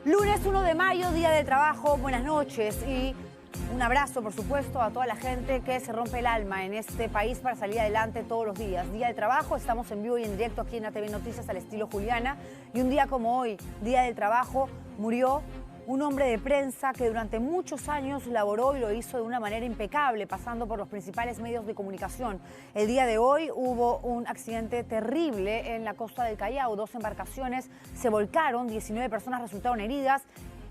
Lunes 1 de mayo, Día del Trabajo, buenas noches y un abrazo, por supuesto, a toda la gente que se rompe el alma en este país para salir adelante todos los días. Día del Trabajo, estamos en vivo y en directo aquí en ATV Noticias al estilo Juliana. Y un día como hoy, Día del Trabajo, murió un hombre de prensa que durante muchos años laboró y lo hizo de una manera impecable, pasando por los principales medios de comunicación. El día de hoy hubo un accidente terrible en la costa del Callao. 2 embarcaciones se volcaron, 19 personas resultaron heridas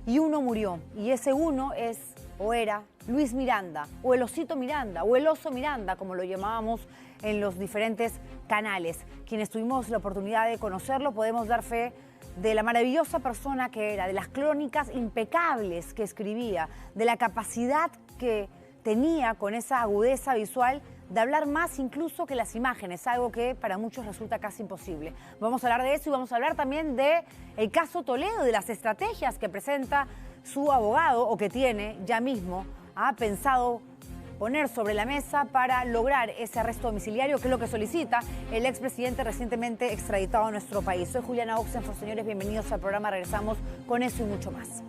y uno murió. Y ese uno es o era Luis Miranda, o el Osito Miranda, o el Oso Miranda, como lo llamábamos en los diferentes canales. Quienes tuvimos la oportunidad de conocerlo podemos dar fe de la maravillosa persona que era, de las crónicas impecables que escribía, de la capacidad que tenía con esa agudeza visual de hablar más incluso que las imágenes, algo que para muchos resulta casi imposible. Vamos a hablar de eso y vamos a hablar también del caso Toledo, de las estrategias que presenta su abogado o que tiene ya mismo, ha pensado poner sobre la mesa para lograr ese arresto domiciliario, que es lo que solicita el expresidente recientemente extraditado a nuestro país. Soy Juliana Oxenford, señores, bienvenidos al programa. Regresamos con eso y mucho más.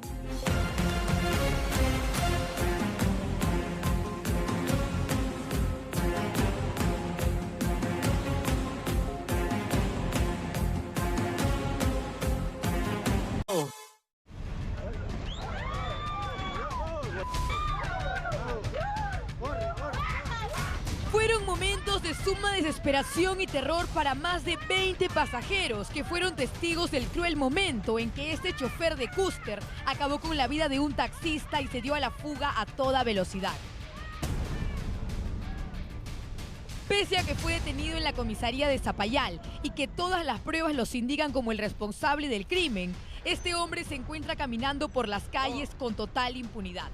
Fueron momentos de suma desesperación y terror para más de 20 pasajeros que fueron testigos del cruel momento en que este chofer de cúster acabó con la vida de un taxista y se dio a la fuga a toda velocidad. Pese a que fue detenido en la comisaría de Zapallar y que todas las pruebas los indican como el responsable del crimen, este hombre se encuentra caminando por las calles con total impunidad.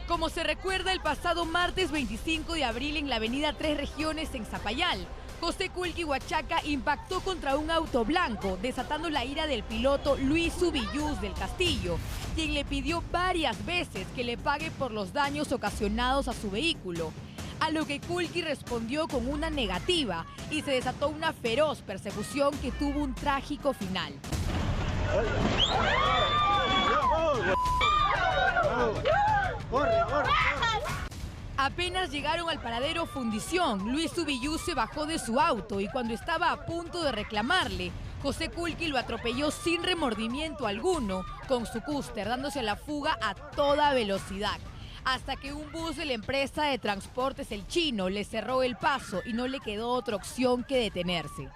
Como se recuerda, el pasado martes 25 de abril en la avenida Tres Regiones en Zapallar, José Kulki Huachaca impactó contra un auto blanco, desatando la ira del piloto Luis Ubillús del Castillo, quien le pidió varias veces que le pague por los daños ocasionados a su vehículo, a lo que Kulki respondió con una negativa y se desató una feroz persecución que tuvo un trágico final. Apenas llegaron al paradero Fundición, Luis Ubillús se bajó de su auto y cuando estaba a punto de reclamarle, José Kulki lo atropelló sin remordimiento alguno con su cúster, dándose a la fuga a toda velocidad, hasta que un bus de la empresa de transportes El Chino le cerró el paso y no le quedó otra opción que detenerse.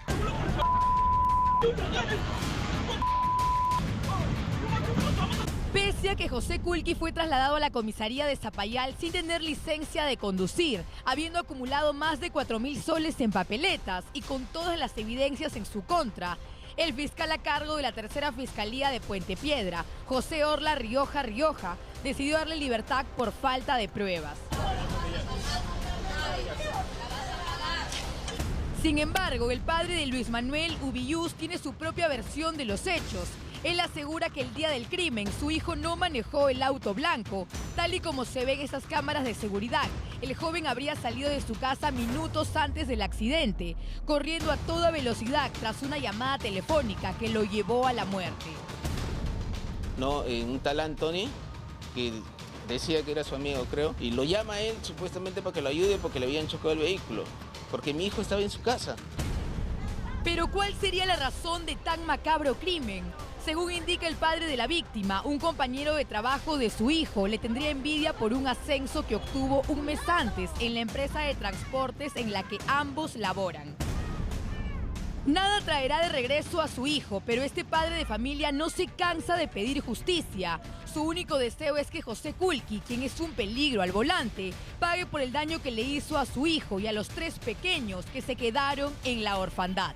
Pese a que José Kulki fue trasladado a la comisaría de Zapallar sin tener licencia de conducir, habiendo acumulado más de 4.000 soles en papeletas y con todas las evidencias en su contra, el fiscal a cargo de la tercera fiscalía de Puente Piedra, José Orla Rioja, decidió darle libertad por falta de pruebas. Sin embargo, el padre de Luis Manuel Ubillús tiene su propia versión de los hechos. Él asegura que el día del crimen su hijo no manejó el auto blanco, tal y como se ve en esas cámaras de seguridad. El joven habría salido de su casa minutos antes del accidente, corriendo a toda velocidad tras una llamada telefónica que lo llevó a la muerte. No, un tal Anthony, que decía que era su amigo, creo, y lo llama a él supuestamente para que lo ayude porque le habían chocado el vehículo, porque mi hijo estaba en su casa. Pero ¿cuál sería la razón de tan macabro crimen? Según indica el padre de la víctima, un compañero de trabajo de su hijo le tendría envidia por un ascenso que obtuvo un mes antes en la empresa de transportes en la que ambos laboran. Nada traerá de regreso a su hijo, pero este padre de familia no se cansa de pedir justicia. Su único deseo es que José Kulki, quien es un peligro al volante, pague por el daño que le hizo a su hijo y a los 3 pequeños que se quedaron en la orfandad.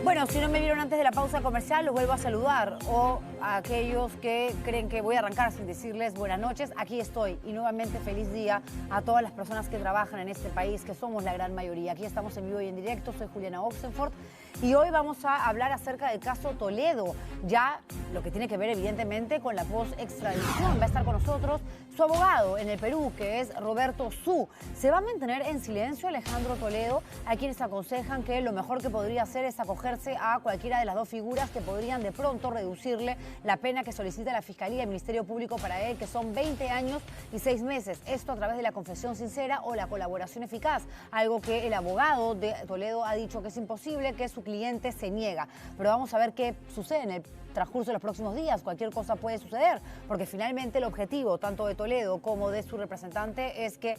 Bueno, si no me vieron antes de la pausa comercial, los vuelvo a saludar. O a aquellos que creen que voy a arrancar sin decirles buenas noches, aquí estoy. Y nuevamente feliz día a todas las personas que trabajan en este país, que somos la gran mayoría. Aquí estamos en vivo y en directo, soy Juliana Oxenford. Y hoy vamos a hablar acerca del caso Toledo, ya lo que tiene que ver evidentemente con la post-extradición. Va a estar con nosotros su abogado en el Perú, que es Roberto Su. Se va a mantener en silencio Alejandro Toledo. Hay quienes aconsejan que lo mejor que podría hacer es acogerse a cualquiera de las dos figuras que podrían de pronto reducirle la pena que solicita la Fiscalía y el Ministerio Público para él, que son 20 años y 6 meses. Esto a través de la confesión sincera o la colaboración eficaz, algo que el abogado de Toledo ha dicho que es imposible, que su cliente se niega. Pero vamos a ver qué sucede en el transcurso de los próximos días. Cualquier cosa puede suceder, porque finalmente el objetivo tanto de Toledo como de su representante es que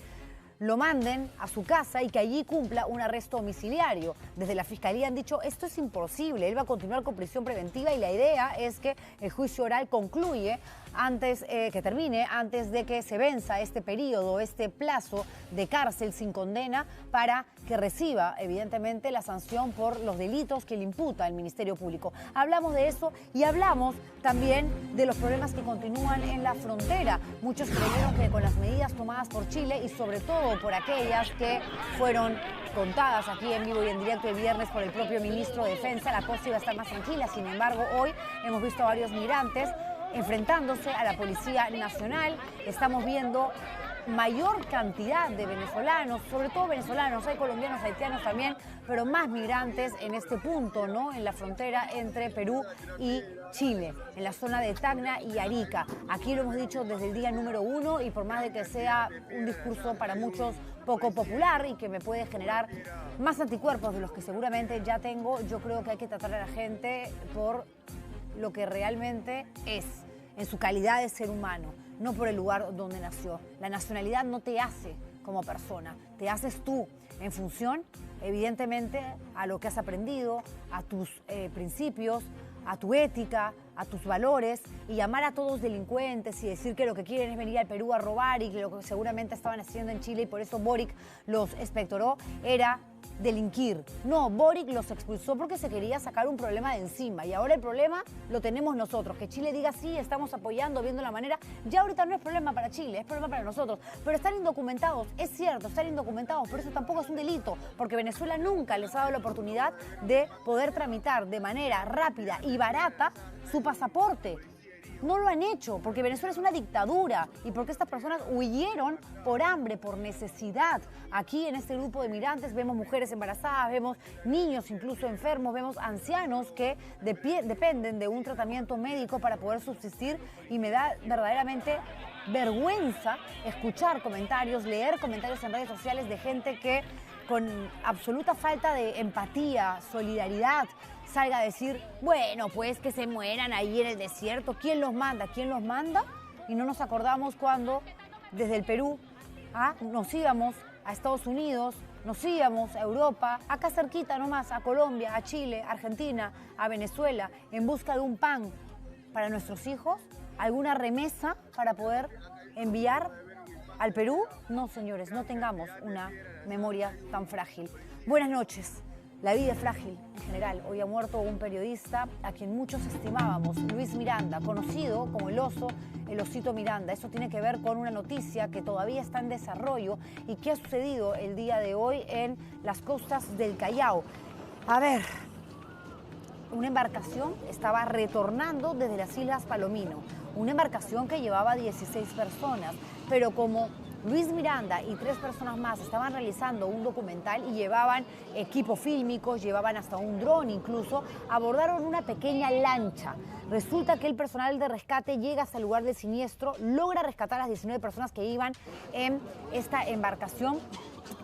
lo manden a su casa y que allí cumpla un arresto domiciliario. Desde la Fiscalía han dicho, esto es imposible, él va a continuar con prisión preventiva y la idea es que el juicio oral concluye antes, que termine antes de que se venza este periodo, este plazo de cárcel sin condena para que reciba evidentemente la sanción por los delitos que le imputa el Ministerio Público. Hablamos de eso y hablamos también de los problemas que continúan en la frontera. Muchos creyeron que con las medidas tomadas por Chile y sobre todo por aquellas que fueron contadas aquí en vivo y en directo el viernes por el propio ministro de Defensa, la cosa iba a estar más tranquila. Sin embargo, hoy hemos visto a varios migrantes enfrentándose a la Policía Nacional. Estamos viendo mayor cantidad de venezolanos, sobre todo venezolanos, hay colombianos, haitianos también, pero más migrantes en este punto, ¿no? En la frontera entre Perú y Chile, en la zona de Tacna y Arica. Aquí lo hemos dicho desde el día número 1 y por más de que sea un discurso para muchos poco popular y que me puede generar más anticuerpos de los que seguramente ya tengo, yo creo que hay que tratar a la gente por lo que realmente es, en su calidad de ser humano, no por el lugar donde nació. La nacionalidad no te hace como persona, te haces tú en función, evidentemente, a lo que has aprendido, a tus principios, a tu ética, a tus valores, y llamar a todos delincuentes y decir que lo que quieren es venir al Perú a robar y que lo que seguramente estaban haciendo en Chile y por eso Boric los expectoró era delinquir. No, Boric los expulsó porque se quería sacar un problema de encima y ahora el problema lo tenemos nosotros. Que Chile diga sí, estamos apoyando, viendo la manera, ya ahorita no es problema para Chile, es problema para nosotros. Pero están indocumentados, es cierto, están indocumentados, pero eso tampoco es un delito, porque Venezuela nunca les ha dado la oportunidad de poder tramitar de manera rápida y barata su pasaporte. No lo han hecho porque Venezuela es una dictadura y porque estas personas huyeron por hambre, por necesidad. Aquí en este grupo de migrantes vemos mujeres embarazadas, vemos niños incluso enfermos, vemos ancianos que dependen de un tratamiento médico para poder subsistir y me da verdaderamente vergüenza escuchar comentarios, leer comentarios en redes sociales de gente que con absoluta falta de empatía, solidaridad, salga a decir, bueno, pues que se mueran ahí en el desierto. ¿Quién los manda? ¿Quién los manda? Y no nos acordamos cuando desde el Perú nos íbamos a Estados Unidos, nos íbamos a Europa, acá cerquita nomás, a Colombia, a Chile, a Argentina, a Venezuela, en busca de un pan para nuestros hijos, alguna remesa para poder enviar al Perú. No, señores, no tengamos una memoria tan frágil. Buenas noches. La vida es frágil en general. Hoy ha muerto un periodista a quien muchos estimábamos, Luis Miranda, conocido como el Osito Miranda. Eso tiene que ver con una noticia que todavía está en desarrollo y que ha sucedido el día de hoy en las costas del Callao. A ver, una embarcación estaba retornando desde las Islas Palomino. Una embarcación que llevaba 16 personas, pero como Luis Miranda y 3 personas más estaban realizando un documental y llevaban equipo fílmico, llevaban hasta un dron incluso, abordaron una pequeña lancha. Resulta que el personal de rescate llega hasta el lugar del siniestro, logra rescatar a las 19 personas que iban en esta embarcación,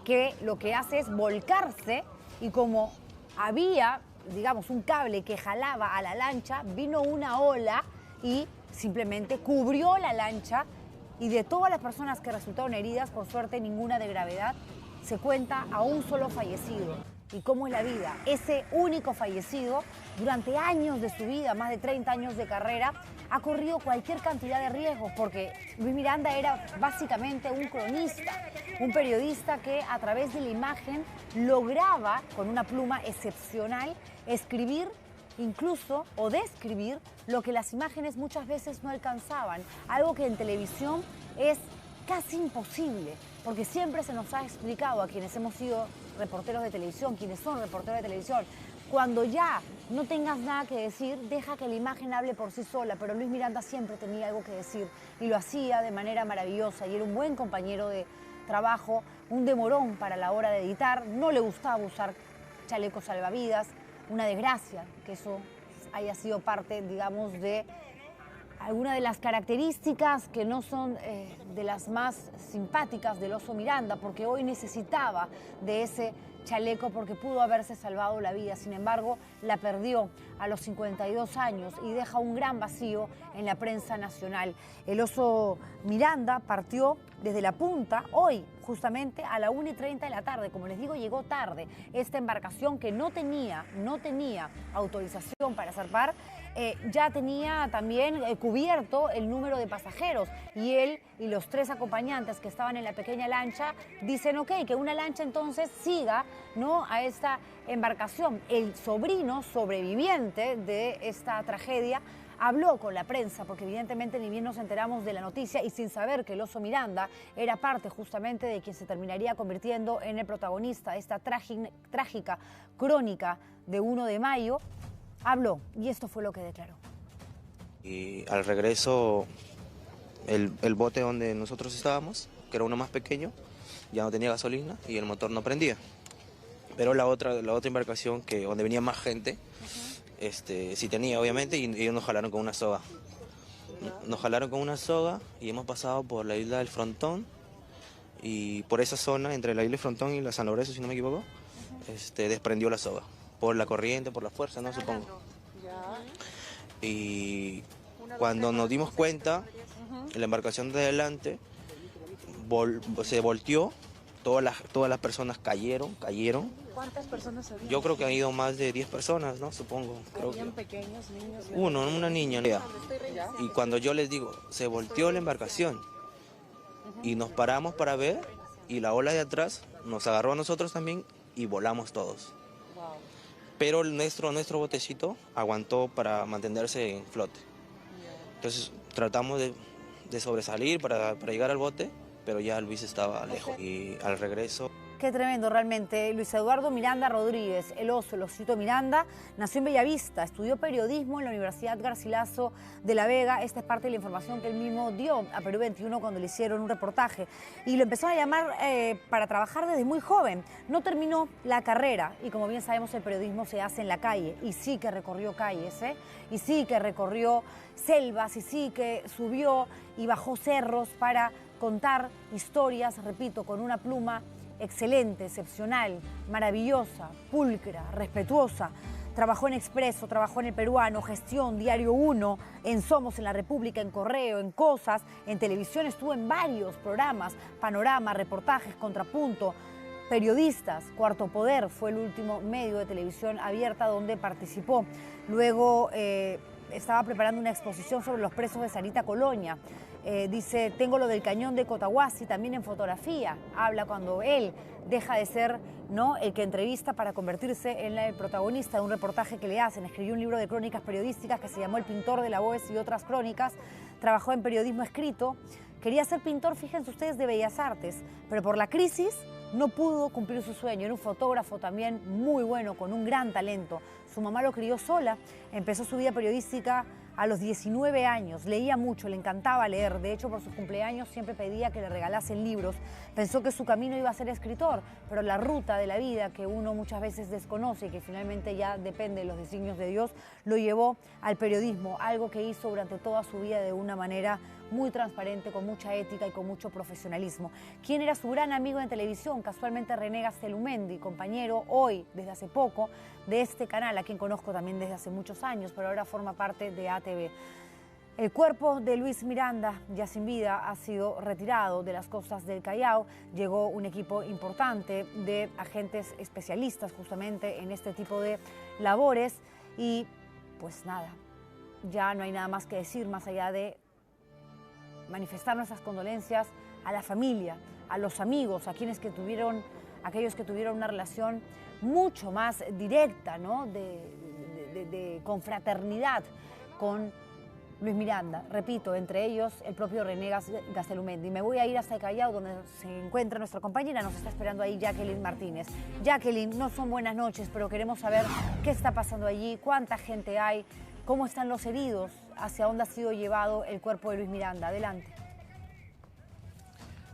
que lo que hace es volcarse y como había, digamos, un cable que jalaba a la lancha, vino una ola y simplemente cubrió la lancha. Y de todas las personas que resultaron heridas, por suerte ninguna de gravedad, se cuenta a un solo fallecido. ¿Y cómo es la vida? Ese único fallecido, durante años de su vida, más de 30 años de carrera, ha corrido cualquier cantidad de riesgos, porque Luis Miranda era básicamente un cronista, un periodista que a través de la imagen lograba, con una pluma excepcional, escribir incluso o describir lo que las imágenes muchas veces no alcanzaban, algo que en televisión es casi imposible, porque siempre se nos ha explicado a quienes hemos sido reporteros de televisión, quienes son reporteros de televisión, Cuando ya no tengas nada que decir, deja que la imagen hable por sí sola, pero Luis Miranda siempre tenía algo que decir y lo hacía de manera maravillosa y era un buen compañero de trabajo, un demorón para la hora de editar, no le gustaba usar chalecos salvavidas, una desgracia que eso haya sido parte, digamos, de alguna de las características que no son de las más simpáticas del oso Miranda, porque hoy necesitaba de ese chaleco porque pudo haberse salvado la vida. Sin embargo, la perdió a los 52 años y deja un gran vacío en la prensa nacional. El oso Miranda partió desde La Punta hoy, justamente a la 1:30 de la tarde. Como les digo, llegó tarde. Esta embarcación que no tenía autorización para zarpar, ya tenía también cubierto el número de pasajeros y él y los 3 acompañantes que estaban en la pequeña lancha dicen ok, que una lancha entonces siga, ¿no?, a esta embarcación. El sobrino sobreviviente de esta tragedia habló con la prensa, porque evidentemente ni bien nos enteramos de la noticia y sin saber que el oso Miranda era parte justamente de quien se terminaría convirtiendo en el protagonista de esta trágica crónica de 1 de mayo, habló y esto fue lo que declaró. Y al regreso, el bote donde nosotros estábamos, que era uno más pequeño, ya no tenía gasolina y el motor no prendía. Pero la otra embarcación, donde venía más gente, sí tenía, obviamente, y ellos nos jalaron con una soga. Nos jalaron con una soga y hemos pasado por la isla del Frontón y por esa zona, entre la isla del Frontón y la San Lorenzo, si no me equivoco, desprendió la soga. Por la corriente, por la fuerza, ¿no? Supongo. Y cuando nos dimos cuenta, la embarcación de adelante se volteó, todas las personas cayeron. ¿Cuántas personas había? Yo creo que han ido más de 10 personas, ¿no? Supongo. ¿Habían pequeños, niños? Una niña. Y cuando yo les digo, se volteó la embarcación y nos paramos para ver y la ola de atrás nos agarró a nosotros también y volamos todos. Pero nuestro botecito aguantó para mantenerse en flote. Entonces tratamos de sobresalir para llegar al bote, pero ya Luis estaba lejos. Y al regreso... Qué tremendo realmente. Luis Eduardo Miranda Rodríguez, el osito Miranda, nació en Bellavista, estudió periodismo en la Universidad Garcilaso de la Vega. Esta es parte de la información que él mismo dio a Perú 21 cuando le hicieron un reportaje. Y lo empezaron a llamar para trabajar desde muy joven. No terminó la carrera y como bien sabemos el periodismo se hace en la calle. Y sí que recorrió calles, y sí que recorrió selvas, y sí que subió y bajó cerros para contar historias, repito, con una pluma excelente, excepcional, maravillosa, pulcra, respetuosa. Trabajó en Expreso, trabajó en El Peruano, Gestión, Diario 1, en Somos, en La República, en Correo, en Cosas, en televisión estuvo en varios programas, Panorama, reportajes, Contrapunto, Periodistas, Cuarto Poder fue el último medio de televisión abierta donde participó. Luego estaba preparando una exposición sobre los presos de Sarita Colonia. Dice, tengo lo del cañón de Cotahuasi, también en fotografía. Habla cuando él deja de ser, ¿no?, el que entrevista para convertirse en el protagonista de un reportaje que le hacen. Escribió un libro de crónicas periodísticas que se llamó El pintor de la Boes y otras crónicas. Trabajó en periodismo escrito. Quería ser pintor, fíjense ustedes, de Bellas Artes, pero por la crisis no pudo cumplir su sueño. Era un fotógrafo también muy bueno, con un gran talento. Su mamá lo crió sola, empezó su vida periodística a los 19 años, leía mucho, le encantaba leer. De hecho, por sus cumpleaños siempre pedía que le regalasen libros. Pensó que su camino iba a ser escritor, pero la ruta de la vida que uno muchas veces desconoce y que finalmente ya depende de los designios de Dios, lo llevó al periodismo, algo que hizo durante toda su vida de una manera muy transparente, con mucha ética y con mucho profesionalismo. ¿Quién era su gran amigo en televisión? Casualmente René Gastelumendi, compañero hoy, desde hace poco, de este canal, a quien conozco también desde hace muchos años, pero ahora forma parte de ATV. El cuerpo de Luis Miranda, ya sin vida, ha sido retirado de las costas del Callao. Llegó un equipo importante de agentes especialistas justamente en este tipo de labores y pues nada, ya no hay nada más que decir más allá de manifestar nuestras condolencias a la familia, a los amigos, a aquellos que tuvieron una relación mucho más directa, ¿no?, de confraternidad con Luis Miranda, repito, entre ellos el propio René Gastelumendi. Me voy a ir hasta el Callao, donde se encuentra nuestra compañera, nos está esperando ahí Jacqueline Martínez. Jacqueline, no son buenas noches, pero queremos saber qué está pasando allí, cuánta gente hay, cómo están los heridos, hacia dónde ha sido llevado el cuerpo de Luis Miranda. Adelante.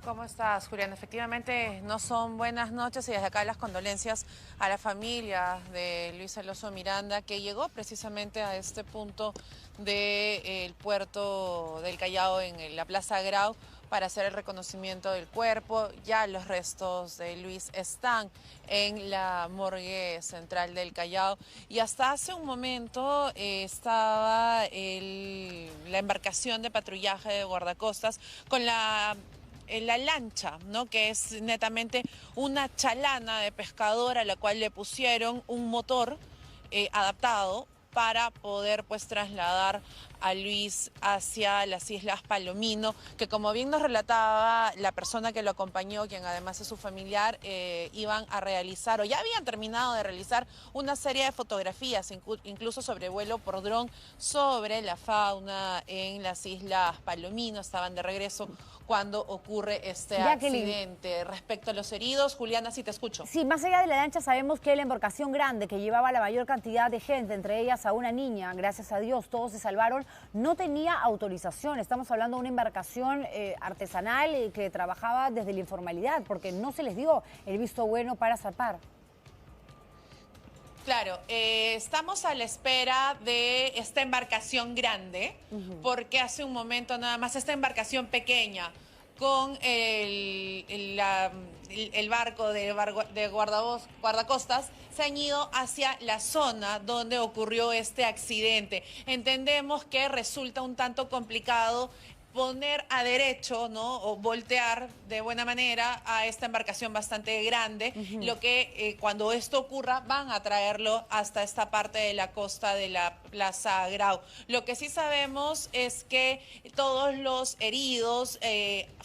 ¿Cómo estás, Julián? Efectivamente, no son buenas noches y desde acá las condolencias a la familia de Luis Eloso Miranda, que llegó precisamente a este punto del puerto del Callao en la Plaza Grau para hacer el reconocimiento del cuerpo. Ya los restos de Luis están en la morgue central del Callao y hasta hace un momento estaba la embarcación de patrullaje de guardacostas con la lancha, ¿no? Que es netamente una chalana de pescador a la cual le pusieron un motor adaptado para poder pues trasladar a Luis hacia las Islas Palomino, que como bien nos relataba la persona que lo acompañó, quien además es su familiar, iban a realizar o ya habían terminado de realizar una serie de fotografías, incluso sobrevuelo por dron sobre la fauna en las Islas Palomino. Estaban de regreso cuando ocurre este accidente. Respecto a los heridos, Juliana, sí te escucho. Sí, más allá de la lancha sabemos que la embarcación grande que llevaba la mayor cantidad de gente, entre ellas a una niña, gracias a Dios todos se salvaron, no tenía autorización. Estamos hablando de una embarcación artesanal que trabajaba desde la informalidad, porque no se les dio el visto bueno para zarpar. Claro, estamos a la espera de esta embarcación grande, porque hace un momento nada más esta embarcación pequeña con el barco de guardacostas se han ido hacia la zona donde ocurrió este accidente. Entendemos que resulta un tanto complicado poner a derecho, ¿no? O voltear de buena manera a esta embarcación bastante grande, lo que cuando esto ocurra van a traerlo hasta esta parte de la costa de la Plaza Grau. Lo que sí sabemos es que todos los heridos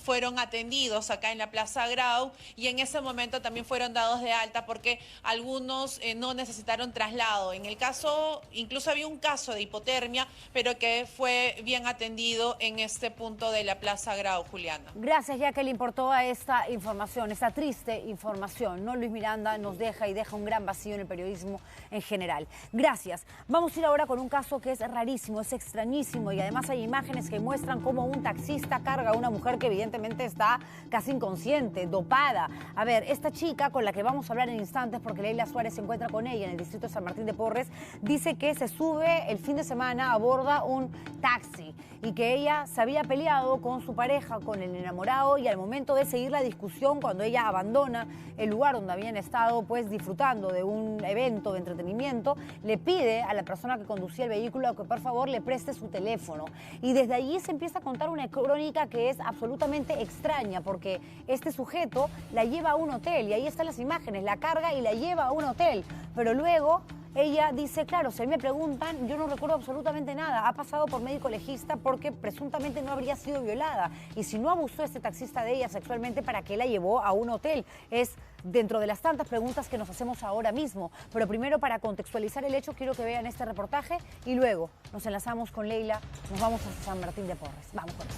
fueron atendidos acá en la Plaza Grau y en ese momento también fueron dados de alta porque algunos no necesitaron traslado. En el caso, incluso había un caso de hipotermia, pero que fue bien atendido en este punto de la Plaza Grau, Juliana. Gracias, Jacqueline, por toda esta información, esta triste información, ¿no? Luis Miranda nos deja y deja un gran vacío en el periodismo en general. Gracias. Vamos a ir ahora con un caso que es rarísimo, es extrañísimo y además hay imágenes que muestran cómo un taxista carga a una mujer que evidentemente está casi inconsciente, dopada. A ver, esta chica con la que vamos a hablar en instantes, porque Leila Suárez se encuentra con ella en el distrito de San Martín de Porres, dice que se sube el fin de semana, aborda un taxi y que ella se había peleado con su pareja, con el enamorado, y al momento de seguir la discusión, cuando ella abandona el lugar donde habían estado pues disfrutando de un evento de entretenimiento, le pide a la persona que conducía el vehículo que por favor le preste su teléfono. Y desde allí se empieza a contar una crónica que es absolutamente extraña, porque este sujeto la lleva a un hotel, y ahí están las imágenes, la carga y la lleva a un hotel, pero luego ella dice, claro, si me preguntan, yo no recuerdo absolutamente nada. Ha pasado por médico legista porque presuntamente no habría sido violada. Y si no abusó este taxista de ella sexualmente, ¿para qué la llevó a un hotel? Es dentro de las tantas preguntas que nos hacemos ahora mismo. Pero primero, para contextualizar el hecho, quiero que vean este reportaje y luego nos enlazamos con Leila, nos vamos a San Martín de Porres. Vamos con eso.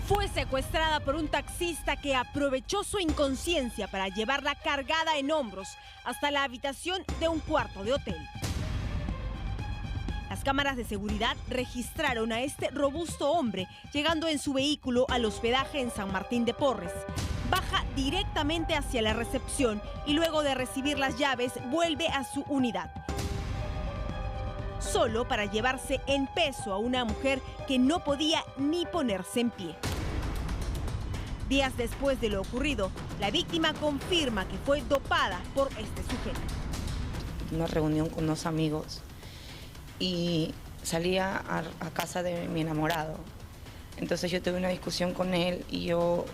Fue secuestrada por un taxista que aprovechó su inconsciencia para llevarla cargada en hombros hasta la habitación de un cuarto de hotel. Las cámaras de seguridad registraron a este robusto hombre llegando en su vehículo al hospedaje en San Martín de Porres. Baja directamente hacia la recepción y luego de recibir las llaves vuelve a su unidad, solo para llevarse en peso a una mujer que no podía ni ponerse en pie. Días después de lo ocurrido, la víctima confirma que fue dopada por este sujeto. Una reunión con unos amigos y salía a casa de mi enamorado. Entonces yo tuve una discusión con él y yo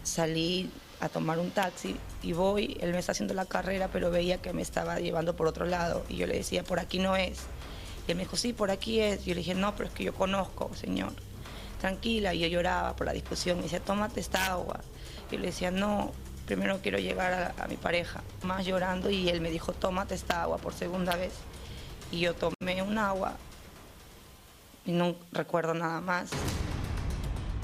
salí a tomar un taxi y voy, él me está haciendo la carrera, pero veía que me estaba llevando por otro lado y yo le decía, por aquí no es. Y él me dijo, sí, por aquí es. Y yo le dije, no, pero es que yo conozco, señor. Tranquila, y yo lloraba por la discusión. Me decía, tómate esta agua. Yo le decía, no, primero quiero llegar a mi pareja. Más llorando, y él me dijo, tómate esta agua por segunda vez. Y yo tomé un agua y no recuerdo nada más.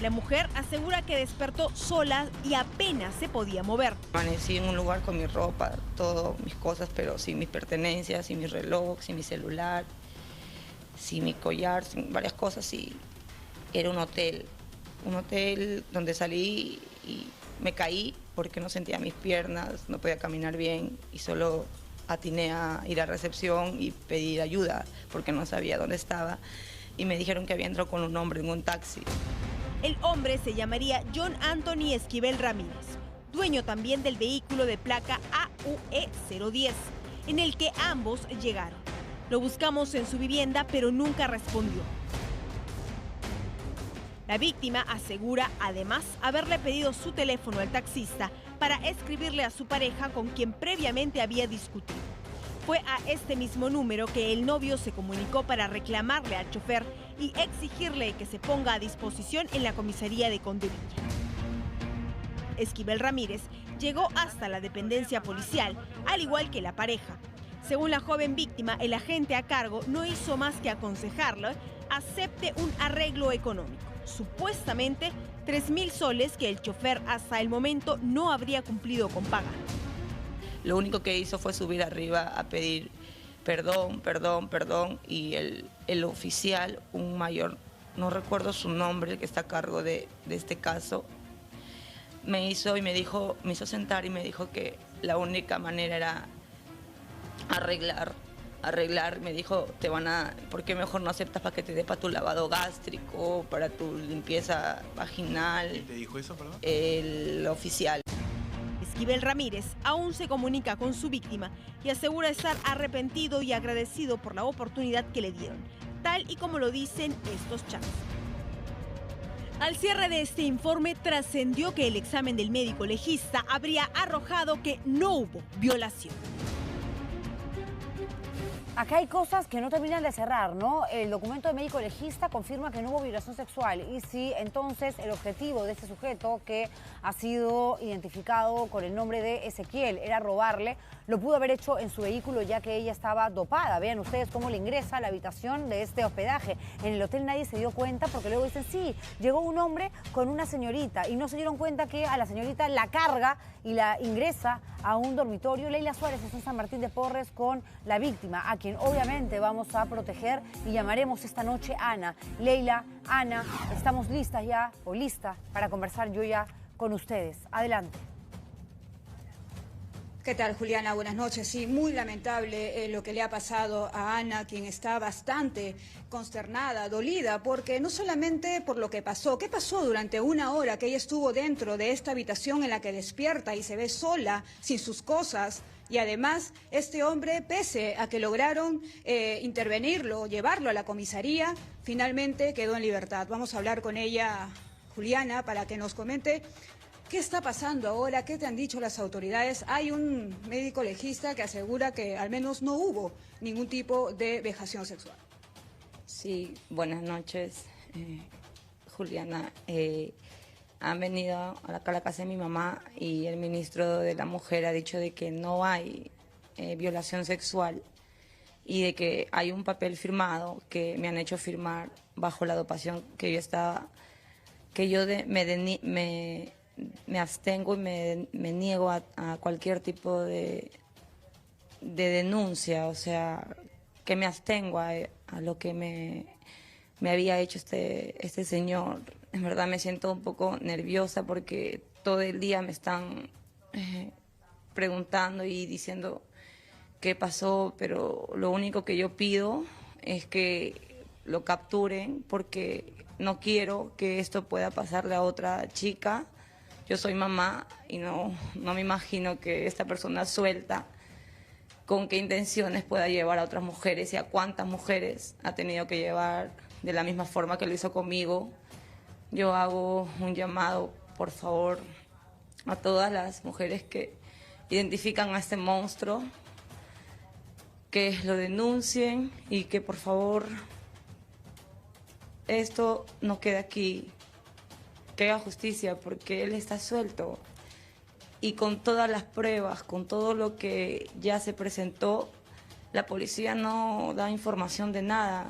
La mujer asegura que despertó sola y apenas se podía mover. Amanecí en un lugar con mi ropa, todas mis cosas, pero sin mis pertenencias, sin mi reloj, sin mi celular, sin mi collar, sin varias cosas. Y era un hotel donde salí y me caí porque no sentía mis piernas, no podía caminar bien y solo atiné a ir a recepción y pedir ayuda porque no sabía dónde estaba. Y me dijeron que había entrado con un hombre en un taxi. El hombre se llamaría John Anthony Esquivel Ramírez, dueño también del vehículo de placa AUE 010, en el que ambos llegaron. Lo buscamos en su vivienda, pero nunca respondió. La víctima asegura, además, haberle pedido su teléfono al taxista para escribirle a su pareja con quien previamente había discutido. Fue a este mismo número que el novio se comunicó para reclamarle al chofer y exigirle que se ponga a disposición en la comisaría de Condevilla. Esquivel Ramírez llegó hasta la dependencia policial, al igual que la pareja. Según la joven víctima, el agente a cargo no hizo más que aconsejarle acepte un arreglo económico, supuestamente 3.000 soles que el chofer hasta el momento no habría cumplido con pagar. Lo único que hizo fue subir arriba a pedir perdón, y el oficial, un mayor, no recuerdo su nombre, el que está a cargo de este caso, me hizo sentar y me dijo que la única manera era arreglar, me dijo, ¿por qué mejor no aceptas para que te dé para tu lavado gástrico, para tu limpieza vaginal? ¿Quién te dijo eso, perdón? El oficial. Esquivel Ramírez aún se comunica con su víctima y asegura estar arrepentido y agradecido por la oportunidad que le dieron, tal y como lo dicen estos chats. Al cierre de este informe trascendió que el examen del médico legista habría arrojado que no hubo violación. Acá hay cosas que no terminan de cerrar, ¿no? El documento de médico legista confirma que no hubo violación sexual y si entonces el objetivo de este sujeto que ha sido identificado con el nombre de Ezequiel era robarle, lo pudo haber hecho en su vehículo ya que ella estaba dopada. Vean ustedes cómo le ingresa a la habitación de este hospedaje. En el hotel nadie se dio cuenta porque luego dicen, sí, llegó un hombre con una señorita y no se dieron cuenta que a la señorita la carga y la ingresa a un dormitorio. Leila Suárez está en San Martín de Porres con la víctima, a quien obviamente vamos a proteger y llamaremos esta noche a Ana. Leila, Ana, estamos listas ya, o lista para conversar yo ya con ustedes. Adelante. ¿Qué tal, Juliana? Buenas noches. Sí, muy lamentable lo que le ha pasado a Ana, quien está bastante consternada, dolida, porque no solamente por lo que pasó, ¿qué pasó durante una hora que ella estuvo dentro de esta habitación en la que despierta y se ve sola, sin sus cosas? Y además, este hombre, pese a que lograron intervenirlo, llevarlo a la comisaría, finalmente quedó en libertad. Vamos a hablar con ella, Juliana, para que nos comente qué está pasando ahora, qué te han dicho las autoridades. Hay un médico legista que asegura que al menos no hubo ningún tipo de vejación sexual. Sí, buenas noches, Juliana. Han venido a la casa de mi mamá y el ministro de la Mujer ha dicho de que no hay violación sexual y de que hay un papel firmado que me han hecho firmar bajo la dopación que yo estaba, que yo me abstengo y me niego a cualquier tipo de denuncia, o sea, que me abstengo a lo que me había hecho este señor. En verdad me siento un poco nerviosa porque todo el día me están preguntando y diciendo qué pasó, pero lo único que yo pido es que lo capturen porque no quiero que esto pueda pasarle a otra chica. Yo soy mamá y no me imagino que esta persona suelta con qué intenciones pueda llevar a otras mujeres y a cuántas mujeres ha tenido que llevar de la misma forma que lo hizo conmigo. Yo hago un llamado, por favor, a todas las mujeres que identifican a este monstruo, que lo denuncien y que por favor esto no quede aquí, que haga justicia porque él está suelto y con todas las pruebas, con todo lo que ya se presentó, la policía no da información de nada.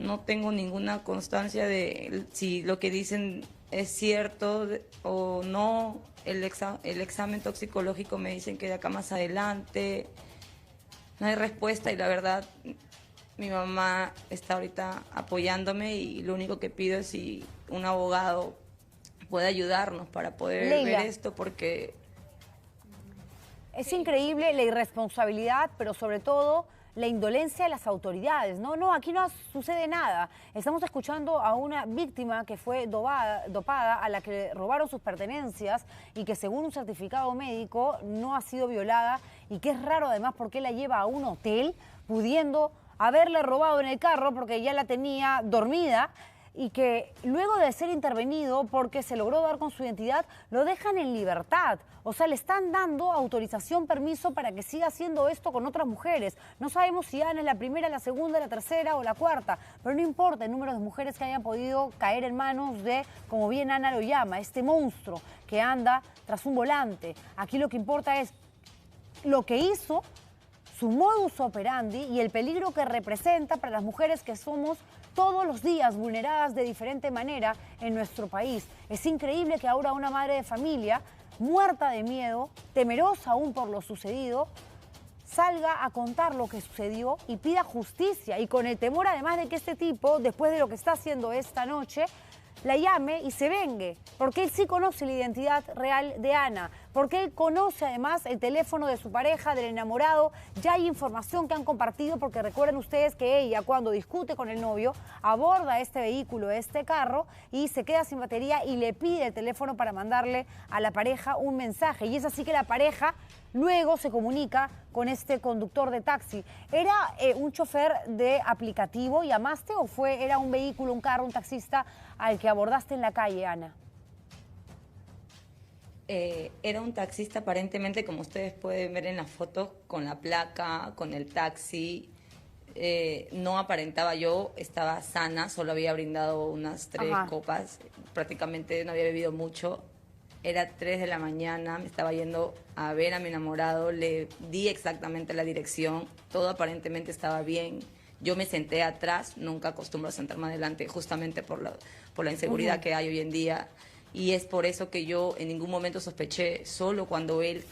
no tengo ninguna constancia de si lo que dicen es cierto o no. El examen toxicológico me dicen que de acá más adelante no hay respuesta y la verdad mi mamá está ahorita apoyándome y lo único que pido es si un abogado puede ayudarnos para poder Leila, ver esto, porque es increíble la irresponsabilidad, pero sobre todo la indolencia de las autoridades. No, aquí no sucede nada. Estamos escuchando a una víctima que fue dopada, a la que robaron sus pertenencias y que según un certificado médico no ha sido violada, y que es raro además porque la lleva a un hotel pudiendo haberle robado en el carro porque ya la tenía dormida, y que luego de ser intervenido porque se logró dar con su identidad, lo dejan en libertad. O sea, le están dando autorización, permiso para que siga haciendo esto con otras mujeres. No sabemos si Ana es la primera, la segunda, la tercera o la cuarta, pero no importa el número de mujeres que hayan podido caer en manos de, como bien Ana lo llama, este monstruo que anda tras un volante. Aquí lo que importa es lo que hizo, su modus operandi y el peligro que representa para las mujeres que somos todos los días vulneradas de diferente manera en nuestro país. Es increíble que ahora una madre de familia, muerta de miedo, temerosa aún por lo sucedido, salga a contar lo que sucedió y pida justicia, y con el temor además de que este tipo, después de lo que está haciendo esta noche, la llame y se vengue, porque él sí conoce la identidad real de Ana, porque él conoce además el teléfono de su pareja, del enamorado. Ya hay información que han compartido, porque recuerden ustedes que ella, cuando discute con el novio, aborda este vehículo, este carro, y se queda sin batería y le pide el teléfono para mandarle a la pareja un mensaje, y es así que la pareja luego se comunica con este conductor de taxi. ¿Era un chofer de aplicativo, llamaste, o era un vehículo, un carro, un taxista al que abordaste en la calle, Ana? Era un taxista, aparentemente, como ustedes pueden ver en la foto, con la placa, con el taxi. No aparentaba yo, estaba sana, solo había brindado unas 3 copas, prácticamente no había bebido mucho. Era 3 de la mañana, me estaba yendo a ver a mi enamorado, le di exactamente la dirección, todo aparentemente estaba bien. Yo me senté atrás, nunca acostumbro a sentarme adelante, justamente por la inseguridad que hay hoy en día. Y es por eso que yo en ningún momento sospeché, solo cuando él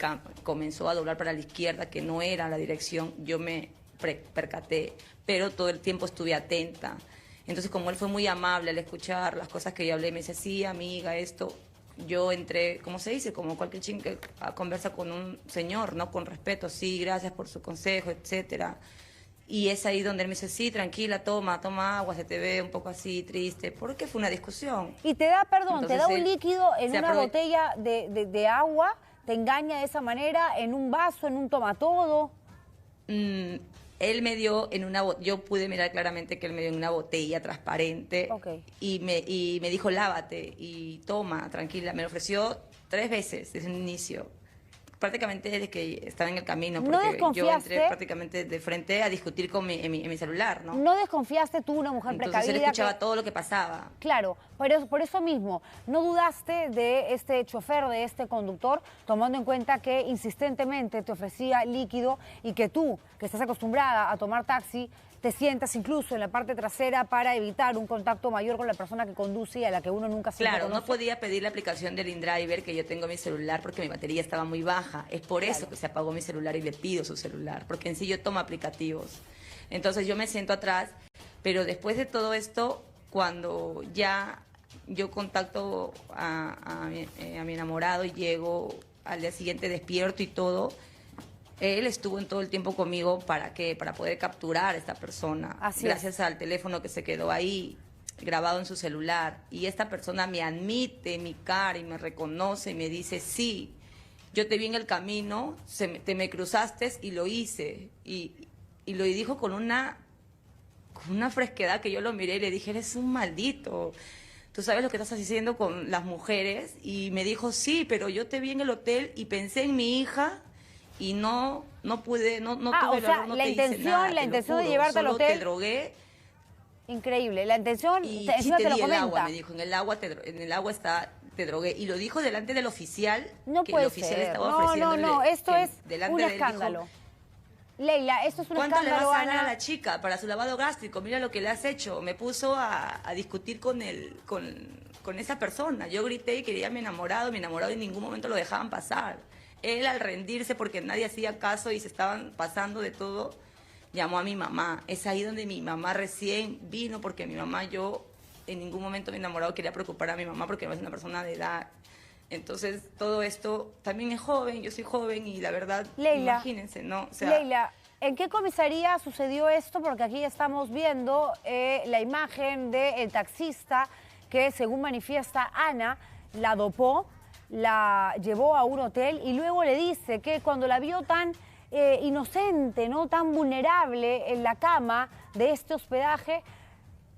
comenzó a doblar para la izquierda, que no era la dirección, yo me percaté, pero todo el tiempo estuve atenta. Entonces, como él fue muy amable al escuchar las cosas que yo hablé, me dice, sí, amiga, esto... Yo entré, como se dice, como cualquier chico que conversa con un señor, ¿no? Con respeto, sí, gracias por su consejo, etcétera. Y es ahí donde él me dice, sí, tranquila, toma agua, se te ve un poco así triste, porque fue una discusión. Y te da, perdón, entonces, te da un líquido en una botella de agua, te engaña de esa manera, en un vaso, en un tomatodo. Él me dio en una, yo pude mirar claramente que él me dio en una botella transparente, y me dijo, lávate y toma, tranquila. Me lo ofreció 3 veces desde un inicio, prácticamente desde que estaba en el camino, porque yo entré prácticamente de frente a discutir en mi celular, ¿no? ¿No desconfiaste tú, una mujer precavida? Entonces él escuchaba todo lo que pasaba. Claro, por eso mismo, ¿no dudaste de este chofer, de este conductor, tomando en cuenta que insistentemente te ofrecía líquido y que tú, que estás acostumbrada a tomar taxi, te sientas incluso en la parte trasera para evitar un contacto mayor con la persona que conduce y a la que uno nunca se Claro, no podía pedir la aplicación del InDriver que yo tengo en mi celular porque mi batería estaba muy baja. Es por eso que se apagó mi celular y le pido su celular, porque en sí yo tomo aplicativos. Entonces yo me siento atrás, pero después de todo esto, cuando ya yo contacto a mi enamorado y llego al día siguiente despierto y todo, él estuvo en todo el tiempo conmigo para poder capturar a esta persona. Gracias al teléfono que se quedó ahí grabado en su celular. Y esta persona me admite mi cara y me reconoce y me dice, sí, yo te vi en el camino, te me cruzaste y lo hice. Y lo dijo con una fresquedad que yo lo miré y le dije, eres un maldito. Tú sabes lo que estás haciendo con las mujeres. Y me dijo, sí, pero yo te vi en el hotel y pensé en mi hija y no pude, no tuve el valor, no te hice nada, la intención de llevarte al hotel. Solo te drogué. Increíble, la intención, y encima te te lo di el comenta. agua, me dijo, en el agua te drogué. Y lo dijo delante del oficial, no que puede el oficial ser. estaba ofreciéndole. No, esto es delante un de él escándalo. Leila, esto es un ¿Cuánto le escándalo, vas a dar Ana? a la chica para su lavado gástrico? Mira lo que le has hecho. Me puso a discutir con esa persona. Yo grité y quería a mi enamorado y en ningún momento lo dejaban pasar. Él, al rendirse porque nadie hacía caso y se estaban pasando de todo, llamó a mi mamá. Es ahí donde mi mamá recién vino, porque mi mamá, yo en ningún momento mi enamorado quería preocupar a mi mamá porque es una persona de edad. Entonces, todo esto también es joven, yo soy joven y la verdad, Leila, imagínense, ¿no? O sea, Leila, ¿en qué comisaría sucedió esto? Porque aquí estamos viendo la imagen del taxista que, según manifiesta Ana, la dopó, la llevó a un hotel y luego le dice que cuando la vio tan inocente, ¿no?, tan vulnerable en la cama de este hospedaje,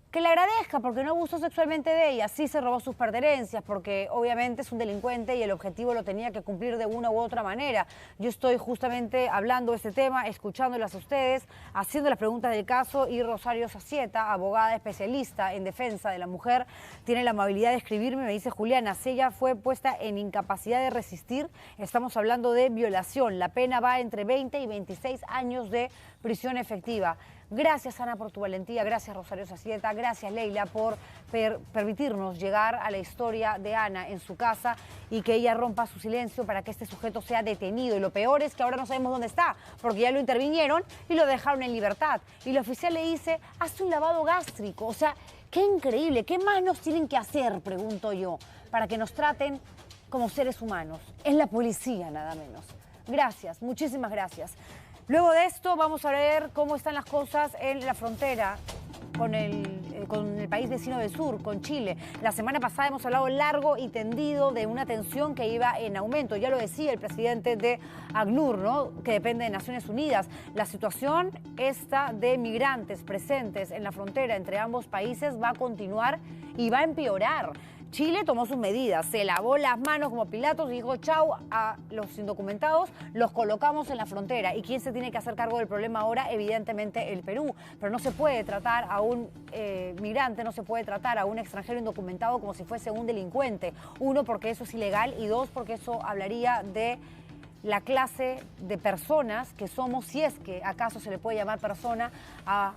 que le agradezca porque no abusó sexualmente de ella, sí se robó sus pertenencias porque obviamente es un delincuente y el objetivo lo tenía que cumplir de una u otra manera. Yo estoy justamente hablando de este tema, escuchándolas a ustedes, haciendo las preguntas del caso, y Rosario Sacieta, abogada especialista en defensa de la mujer, tiene la amabilidad de escribirme. Me dice: Juliana, si ella fue puesta en incapacidad de resistir, estamos hablando de violación. La pena va entre 20 y 26 años de prisión efectiva. Gracias, Ana, por tu valentía. Gracias, Rosario Sacieta. Gracias, Leila, por permitirnos llegar a la historia de Ana en su casa y que ella rompa su silencio para que este sujeto sea detenido. Y lo peor es que ahora no sabemos dónde está, porque ya lo intervinieron y lo dejaron en libertad. Y el oficial le dice: hace un lavado gástrico. O sea, qué increíble. ¿Qué más nos tienen que hacer, pregunto yo, para que nos traten como seres humanos? Es la policía, nada menos. Gracias, muchísimas gracias. Luego de esto vamos a ver cómo están las cosas en la frontera con el país vecino del sur, con Chile. La semana pasada hemos hablado largo y tendido de una tensión que iba en aumento. Ya lo decía el presidente de ACNUR, ¿no?, que depende de Naciones Unidas. La situación esta de migrantes presentes en la frontera entre ambos países va a continuar y va a empeorar. Chile tomó sus medidas, se lavó las manos como Pilatos y dijo: chau a los indocumentados, los colocamos en la frontera. ¿Y quién se tiene que hacer cargo del problema ahora? Evidentemente el Perú. Pero no se puede tratar a un migrante, no se puede tratar a un extranjero indocumentado como si fuese un delincuente. Uno, porque eso es ilegal, y dos, porque eso hablaría de la clase de personas que somos, si es que acaso se le puede llamar persona a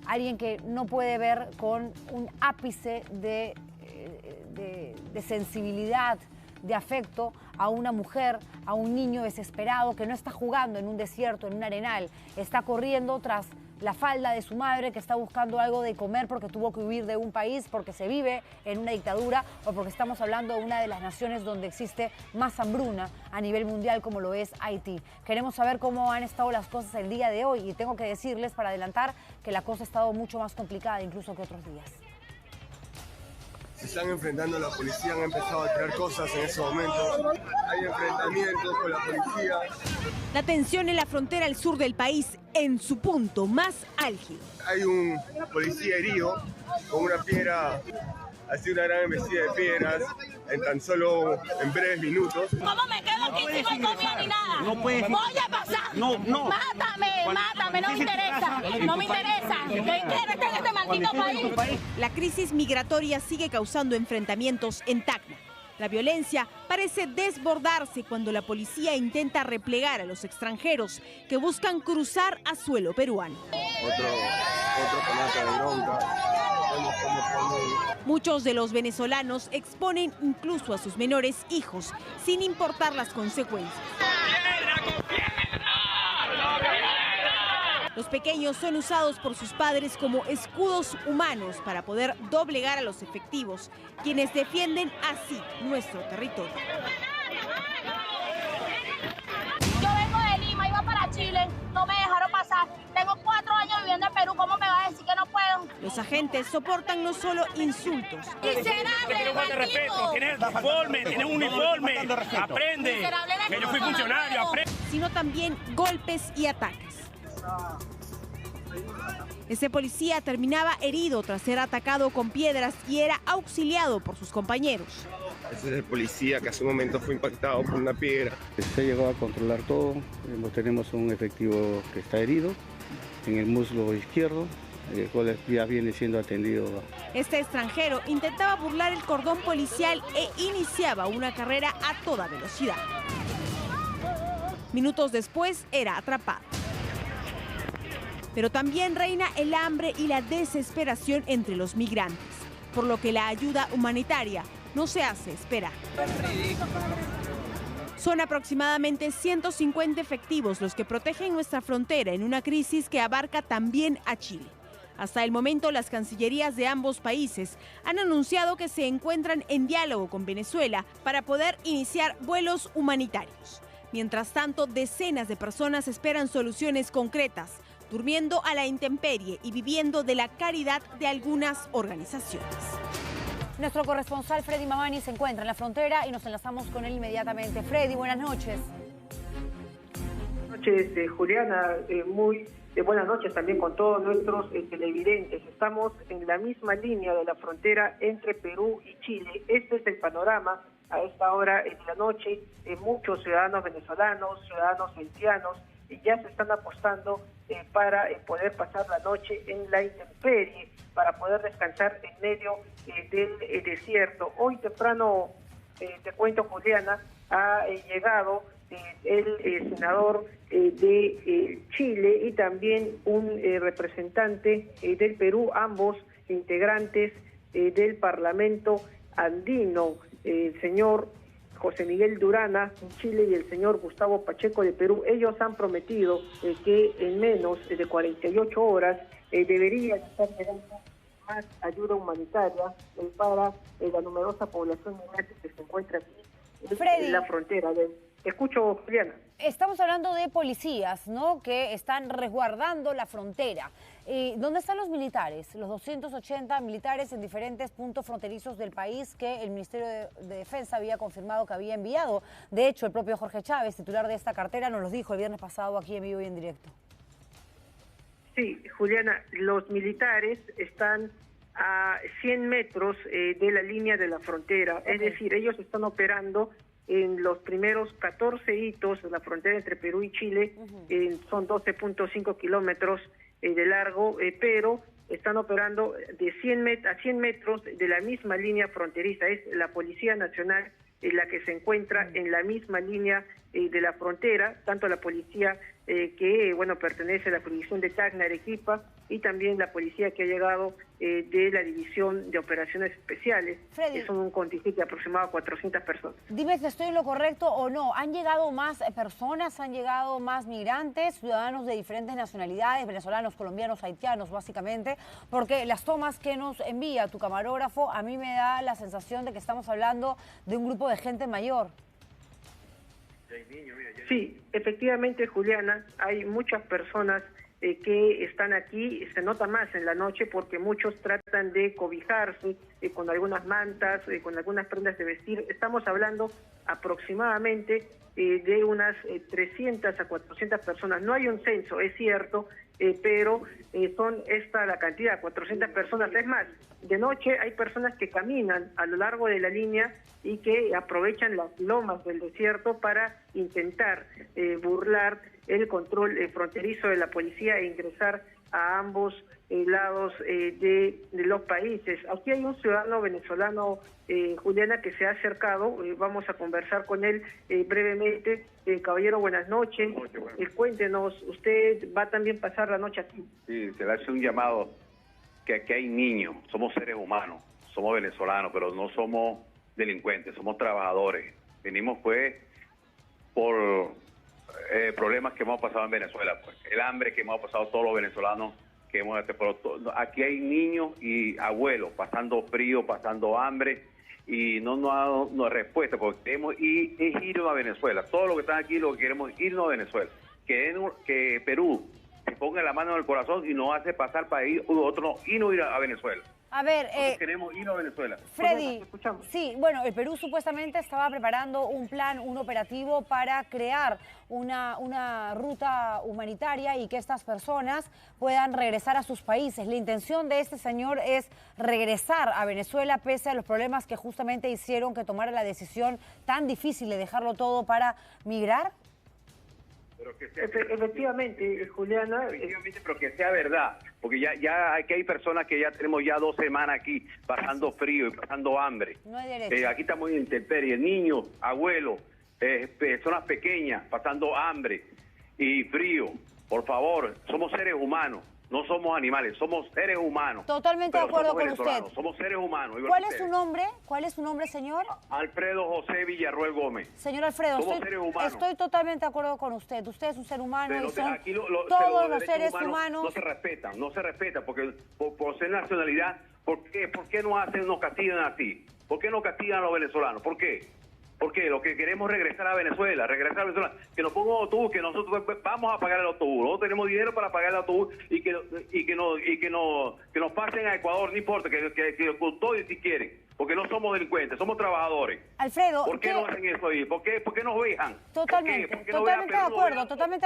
alguien que no puede ver con un ápice de sensibilidad, de afecto a una mujer, a un niño desesperado que no está jugando en un desierto, en un arenal, está corriendo tras la falda de su madre, que está buscando algo de comer porque tuvo que huir de un país, porque se vive en una dictadura, o porque estamos hablando de una de las naciones donde existe más hambruna a nivel mundial, como lo es Haití. Queremos saber cómo han estado las cosas el día de hoy, y tengo que decirles, para adelantar, que la cosa ha estado mucho más complicada incluso que otros días. Se están enfrentando, la policía han empezado a tirar cosas en ese momento. Hay enfrentamientos con la policía. La tensión en la frontera al sur del país en su punto más álgido. Hay un policía herido con una piedra, así una gran embestida de piedras, en tan solo en breves minutos. ¿Cómo me quedo aquí sin comida ni nada? No puedes. Voy a pasar. No. Mátame, no me interesa. No me interesa. ¿Qué quieres en este maldito país? La crisis migratoria sigue causando enfrentamientos en Tacna. La violencia parece desbordarse cuando la policía intenta replegar a los extranjeros que buscan cruzar a suelo peruano. Otro canasta de bronca. Muchos de los venezolanos exponen incluso a sus menores hijos, sin importar las consecuencias. Los pequeños son usados por sus padres como escudos humanos para poder doblegar a los efectivos, quienes defienden así nuestro territorio. Yo vengo de Lima, iba para Chile, no me dejaron pasar. Tengo 4 años viviendo en Perú, ¿cómo me vas a decir que no puedo? Los agentes soportan no solo insultos. ¡Miserable, maldito! Tienes un uniforme, aprende, que yo fui funcionario, aprende. Sino también golpes y ataques. Ese policía terminaba herido tras ser atacado con piedras y era auxiliado por sus compañeros. Ese es el policía que hace un momento fue impactado por una piedra. Se llegó a controlar todo. Tenemos un efectivo que está herido en el muslo izquierdo, el cual ya viene siendo atendido. Este extranjero intentaba burlar el cordón policial e iniciaba una carrera a toda velocidad. Minutos después era atrapado. Pero también reina el hambre y la desesperación entre los migrantes, por lo que la ayuda humanitaria no se hace esperar. Son aproximadamente 150 efectivos los que protegen nuestra frontera en una crisis que abarca también a Chile. Hasta el momento, las cancillerías de ambos países han anunciado que se encuentran en diálogo con Venezuela para poder iniciar vuelos humanitarios. Mientras tanto, decenas de personas esperan soluciones concretas, durmiendo a la intemperie y viviendo de la caridad de algunas organizaciones. Nuestro corresponsal Freddy Mamani se encuentra en la frontera y nos enlazamos con él inmediatamente. Freddy, buenas noches. Buenas noches, Juliana. Muy buenas noches también con todos nuestros televidentes. Estamos en la misma línea de la frontera entre Perú y Chile. Este es el panorama a esta hora de la noche. Muchos ciudadanos venezolanos, ciudadanos haitianos, ya se están apostando para poder pasar la noche en la intemperie, para poder descansar en medio del desierto. Hoy temprano, te cuento, Juliana, ha llegado el senador de Chile y también un representante del Perú, ambos integrantes del Parlamento andino, el señor José Miguel Durana en Chile y el señor Gustavo Pacheco de Perú. Ellos han prometido que en menos de 48 horas debería estar llegando más ayuda humanitaria para la numerosa población migrante que se encuentra aquí en la frontera. Escucho, Juliana. Estamos hablando de policías, ¿no?, que están resguardando la frontera. ¿Dónde están los militares? Los 280 militares en diferentes puntos fronterizos del país que el Ministerio de Defensa había confirmado que había enviado. De hecho, el propio Jorge Chávez, titular de esta cartera, nos los dijo el viernes pasado aquí en vivo y en directo. Sí, Juliana, los militares están a 100 metros de la línea de la frontera. Es decir, ellos están operando en los primeros 14 hitos de la frontera entre Perú y Chile. Son 12.5 kilómetros de largo, pero están operando de 100 a 100 metros de la misma línea fronteriza. Es la Policía Nacional la que se encuentra en la misma línea de la frontera, tanto la policía que pertenece a la jurisdicción de Tacna, Arequipa, y también la policía que ha llegado de la División de Operaciones Especiales. Freddy, son un contingente aproximado a 400 personas. Dime si estoy en lo correcto o no. ¿Han llegado más personas, han llegado más migrantes, ciudadanos de diferentes nacionalidades, venezolanos, colombianos, haitianos, básicamente? Porque las tomas que nos envía tu camarógrafo, a mí me da la sensación de que estamos hablando de un grupo de gente mayor. Sí, efectivamente, Juliana, hay muchas personas que están aquí. Se nota más en la noche porque muchos tratan de cobijarse con algunas mantas, con algunas prendas de vestir. Estamos hablando aproximadamente de unas 300 a 400 personas. No hay un censo, es cierto, pero son esta la cantidad, 400 personas. Es más, de noche hay personas que caminan a lo largo de la línea y que aprovechan las lomas del desierto para intentar burlar el control fronterizo de la policía e ingresar a ambos lados de los países. Aquí hay un ciudadano venezolano, Juliana, que se ha acercado. Vamos a conversar con él brevemente. Caballero, buenas noches. Cuéntenos, ¿usted va también a pasar la noche aquí? Sí, se le hace un llamado, que aquí hay niños, somos seres humanos, somos venezolanos, pero no somos delincuentes, somos trabajadores. Venimos pues por problemas que hemos pasado en Venezuela, pues, el hambre que hemos pasado todos los venezolanos, que hemos aquí hay niños y abuelos pasando frío, pasando hambre, y no nos ha dado respuesta, porque queremos irnos a Venezuela. Todos los que están aquí lo que queremos es irnos a Venezuela, que Perú se ponga la mano en el corazón y nos hace pasar para ir otros y no ir a Venezuela. A ver, queremos irnos a Venezuela. Freddy, sí, bueno, el Perú supuestamente estaba preparando un plan, un operativo para crear una ruta humanitaria y que estas personas puedan regresar a sus países. La intención de este señor es regresar a Venezuela pese a los problemas que justamente hicieron que tomara la decisión tan difícil de dejarlo todo para migrar. Pero que sea efectivamente, Juliana, pero que sea verdad, porque ya aquí hay personas que ya tenemos ya 2 semanas aquí pasando frío y pasando hambre. No hay derecho. Aquí estamos en intemperie, niños, abuelos, personas pequeñas pasando hambre y frío. Por favor, somos seres humanos. No somos animales, somos seres humanos. Totalmente de acuerdo con usted. Somos seres humanos. ¿Cuál es su nombre? ¿Cuál es su nombre, señor? Alfredo José Villarroel Gómez. Señor Alfredo, estoy totalmente de acuerdo con usted. Usted es un ser humano y son todos los seres humanos. No se respetan, porque por ser nacionalidad, ¿por qué nos castigan así? ¿Por qué no castigan a los venezolanos? ¿Por qué? Porque lo que queremos es regresar a Venezuela, que nos ponga un autobús, que nosotros vamos a pagar el autobús, nosotros tenemos dinero para pagar el autobús y que nos pasen a Ecuador, no importa, que custodien si quieren, porque no somos delincuentes, somos trabajadores. Alfredo, ¿por qué no hacen eso ahí? ¿Por qué nos vejan? Totalmente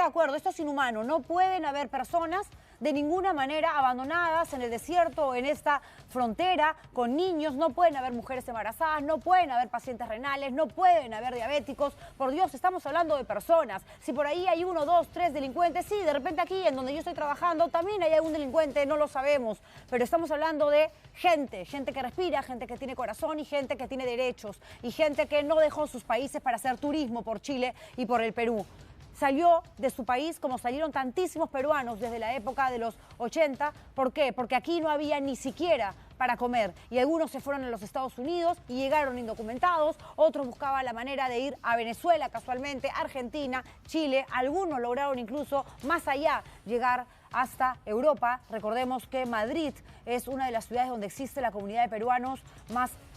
de acuerdo, esto es inhumano, no pueden haber personas de ninguna manera abandonadas en el desierto o en esta frontera con niños, no pueden haber mujeres embarazadas, no pueden haber pacientes renales, no pueden haber diabéticos. Por Dios, estamos hablando de personas. Si por ahí hay 1, 2, 3 delincuentes, sí, de repente aquí en donde yo estoy trabajando también hay algún delincuente, no lo sabemos, pero estamos hablando de gente que respira, gente que tiene corazón y gente que tiene derechos y gente que no dejó sus países para hacer turismo por Chile y por el Perú. Salió de su país como salieron tantísimos peruanos desde la época de los 80. ¿Por qué? Porque aquí no había ni siquiera para comer y algunos se fueron a los Estados Unidos y llegaron indocumentados, otros buscaban la manera de ir a Venezuela casualmente, Argentina, Chile, algunos lograron incluso más allá llegar hasta Europa. Recordemos que Madrid es una de las ciudades donde existe la comunidad de peruanos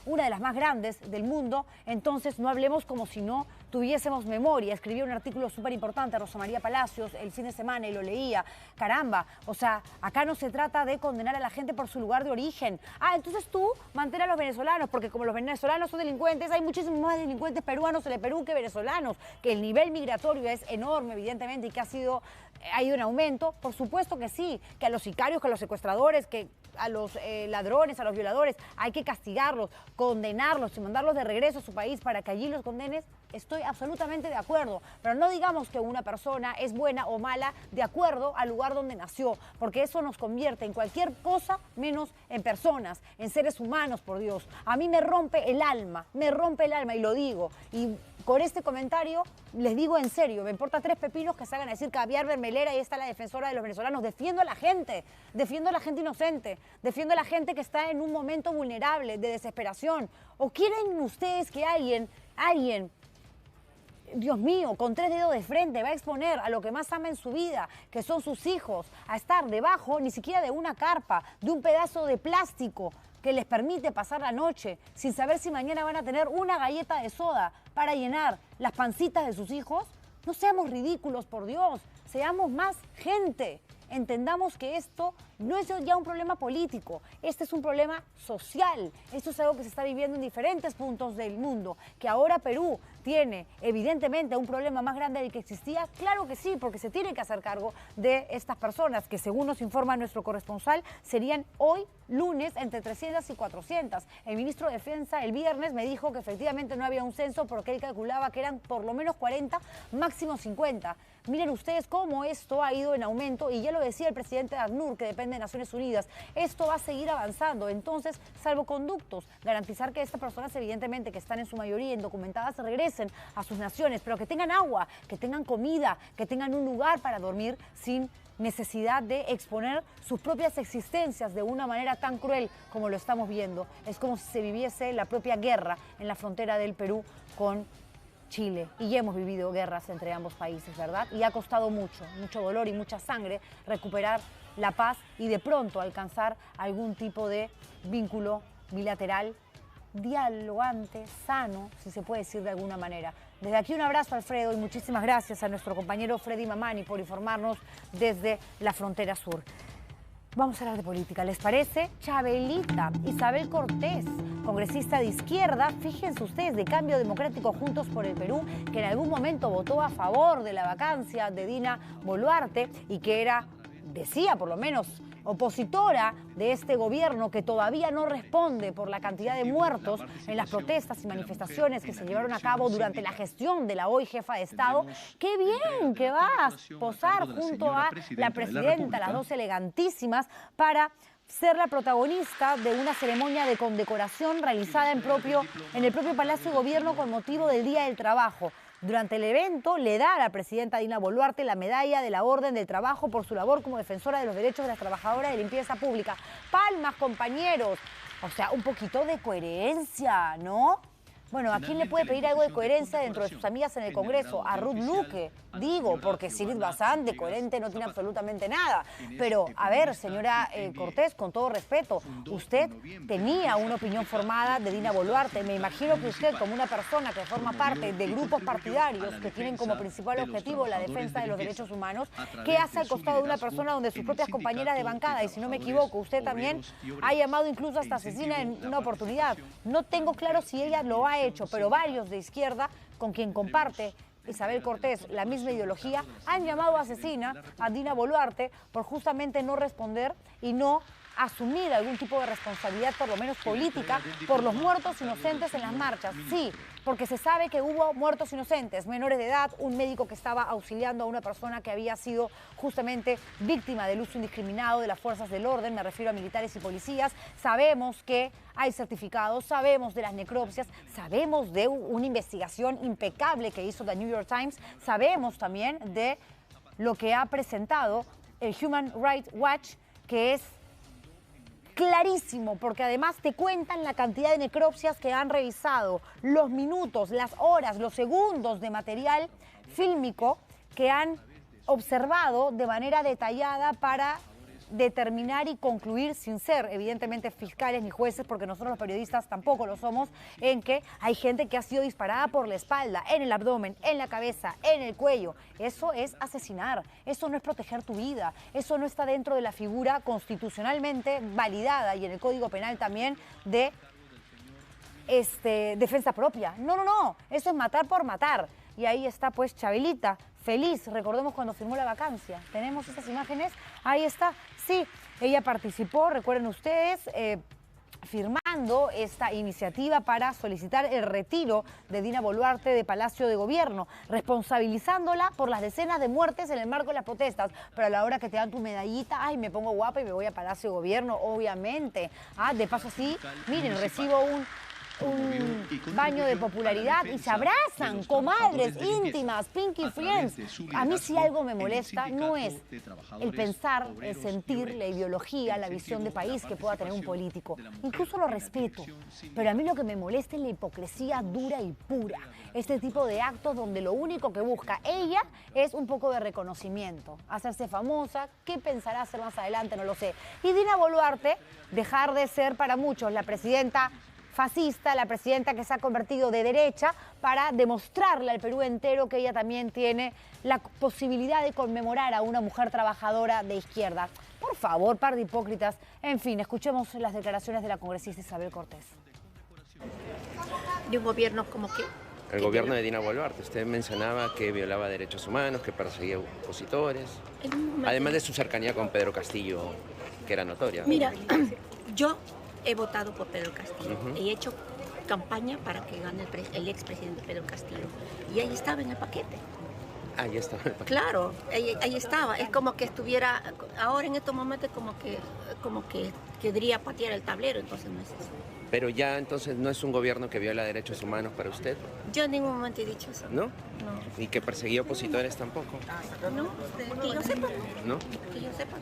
una de las más grandes del mundo, entonces no hablemos como si no tuviésemos memoria. Escribí un artículo súper importante, Rosa María Palacios, el fin de semana y lo leía. Caramba, o sea, acá no se trata de condenar a la gente por su lugar de origen. Entonces tú mantén a los venezolanos, porque como los venezolanos son delincuentes, hay muchísimos más delincuentes peruanos en el Perú que venezolanos, que el nivel migratorio es enorme, evidentemente, y que ha ido en aumento. Por supuesto que sí, que a los sicarios, que a los secuestradores, que a los ladrones, a los violadores, hay que castigarlos, condenarlos y mandarlos de regreso a su país para que allí los condenes. Estoy absolutamente de acuerdo, pero no digamos que una persona es buena o mala de acuerdo al lugar donde nació, porque eso nos convierte en cualquier cosa menos en personas, en seres humanos, por Dios. A mí me rompe el alma y lo digo. Y con este comentario les digo en serio, me importa 3 pepinos que salgan a decir caviar, mermelera, y está la defensora de los venezolanos. Defiendo a la gente inocente, defiendo a la gente que está en un momento vulnerable, de desesperación. ¿O quieren ustedes que alguien, Dios mío, con 3 dedos de frente va a exponer a lo que más ama en su vida, que son sus hijos, a estar debajo ni siquiera de una carpa, de un pedazo de plástico que les permite pasar la noche sin saber si mañana van a tener una galleta de soda para llenar las pancitas de sus hijos? No seamos ridículos, por Dios, seamos más gente. Entendamos que esto no es ya un problema político, este es un problema social. Esto es algo que se está viviendo en diferentes puntos del mundo. Que ahora Perú tiene evidentemente un problema más grande del que existía, claro que sí, porque se tiene que hacer cargo de estas personas que, según nos informa nuestro corresponsal, serían hoy lunes entre 300 y 400. El ministro de Defensa el viernes me dijo que efectivamente no había un censo porque él calculaba que eran por lo menos 40, máximo 50. Miren ustedes cómo esto ha ido en aumento, y ya lo decía el presidente ACNUR, que depende de Naciones Unidas, esto va a seguir avanzando. Entonces, salvoconductos, garantizar que estas personas evidentemente que están en su mayoría indocumentadas regresen a sus naciones, pero que tengan agua, que tengan comida, que tengan un lugar para dormir sin necesidad de exponer sus propias existencias de una manera tan cruel como lo estamos viendo. Es como si se viviese la propia guerra en la frontera del Perú con Chile, y ya hemos vivido guerras entre ambos países, ¿verdad? Y ha costado mucho dolor y mucha sangre recuperar la paz y de pronto alcanzar algún tipo de vínculo bilateral, dialogante, sano, si se puede decir de alguna manera. Desde aquí un abrazo, Alfredo, y muchísimas gracias a nuestro compañero Freddy Mamani por informarnos desde la frontera sur. Vamos a hablar de política, ¿les parece? Chabelita, Isabel Cortés, congresista de izquierda, fíjense ustedes, de Cambio Democrático Juntos por el Perú, que en algún momento votó a favor de la vacancia de Dina Boluarte y que decía por lo menos, opositora de este gobierno que todavía no responde por la cantidad de muertos en las protestas y manifestaciones que se llevaron a cabo durante la gestión de la hoy jefa de Estado. ¡Qué bien que va a posar junto a la presidenta, las dos elegantísimas, para ser la protagonista de una ceremonia de condecoración realizada en el propio Palacio de Gobierno con motivo del Día del Trabajo? Durante el evento le da a la presidenta Dina Boluarte la medalla de la Orden del Trabajo por su labor como defensora de los derechos de las trabajadoras de limpieza pública. Palmas, compañeros. O sea, un poquito de coherencia, ¿no? Bueno, ¿a quién le puede pedir algo de coherencia dentro de sus amigas en el Congreso? A Ruth Luque, digo, porque Sirit Bazán de coherente no tiene absolutamente nada. Pero, a ver, señora Cortés, con todo respeto, usted tenía una opinión formada de Dina Boluarte. Me imagino que usted, como una persona que forma parte de grupos partidarios que tienen como principal objetivo la defensa de los derechos humanos, ¿qué hace al costado de una persona donde sus propias compañeras de bancada, y si no me equivoco, usted también ha llamado incluso hasta asesina en una oportunidad? No tengo claro si ella lo ha hecho, pero varios de izquierda, con quien comparte Isabel Cortés la misma ideología, han llamado asesina a Dina Boluarte por justamente no responder y no asumir algún tipo de responsabilidad, por lo menos política, por los muertos inocentes en las marchas. Sí, porque se sabe que hubo muertos inocentes, menores de edad, un médico que estaba auxiliando a una persona que había sido justamente víctima del uso indiscriminado de las fuerzas del orden, me refiero a militares y policías. Sabemos que hay certificados, sabemos de las necropsias, sabemos de una investigación impecable que hizo The New York Times, sabemos también de lo que ha presentado el Human Rights Watch, que es clarísimo, porque además te cuentan la cantidad de necropsias que han revisado, los minutos, las horas, los segundos de material fílmico que han observado de manera detallada para determinar y concluir, sin ser evidentemente fiscales ni jueces, porque nosotros los periodistas tampoco lo somos, en que hay gente que ha sido disparada por la espalda, en el abdomen, en la cabeza, en el cuello. Eso es asesinar, eso no es proteger tu vida, eso no está dentro de la figura constitucionalmente validada y en el Código Penal también de defensa propia. No, no, no, eso es matar por matar. Y ahí está pues Chabelita, feliz, recordemos cuando firmó la vacancia. ¿Tenemos esas imágenes? Ahí está, sí, ella participó, recuerden ustedes, firmando esta iniciativa para solicitar el retiro de Dina Boluarte de Palacio de Gobierno, responsabilizándola por las decenas de muertes en el marco de las protestas. Pero a la hora que te dan tu medallita, ay, me pongo guapa y me voy a Palacio de Gobierno, obviamente. De paso sí, miren, recibo un baño de popularidad y se abrazan, comadres íntimas, pinky friends. A mí si algo me molesta no es el pensar, el sentir, la ideología, la visión de país que pueda tener un político. Incluso lo respeto, pero a mí lo que me molesta es la hipocresía dura y pura. Este tipo de actos donde lo único que busca ella es un poco de reconocimiento, hacerse famosa. ¿Qué pensará hacer más adelante? No lo sé. Y Dina Boluarte, dejar de ser para muchos la presidenta fascista, la presidenta que se ha convertido de derecha, para demostrarle al Perú entero que ella también tiene la posibilidad de conmemorar a una mujer trabajadora de izquierda. Por favor, par de hipócritas. En fin, escuchemos las declaraciones de la congresista Isabel Cortés. De un gobierno como que... El gobierno de Dina Boluarte, usted mencionaba que violaba derechos humanos, que perseguía opositores, además de su cercanía con Pedro Castillo, que era notoria. Mira, yo he votado por Pedro Castillo y he hecho campaña para que gane el expresidente Pedro Castillo. Y ahí estaba en el paquete. Ahí estaba en el paquete. Claro, ahí estaba. Es como que estuviera, ahora en estos momentos como que querría patear el tablero, entonces no es eso. Pero ya entonces no es un gobierno que viola derechos humanos para usted. Yo en ningún momento he dicho eso. ¿No? No. ¿Y que perseguía opositores tampoco? No, que yo sepa. ¿No? Que yo sepa.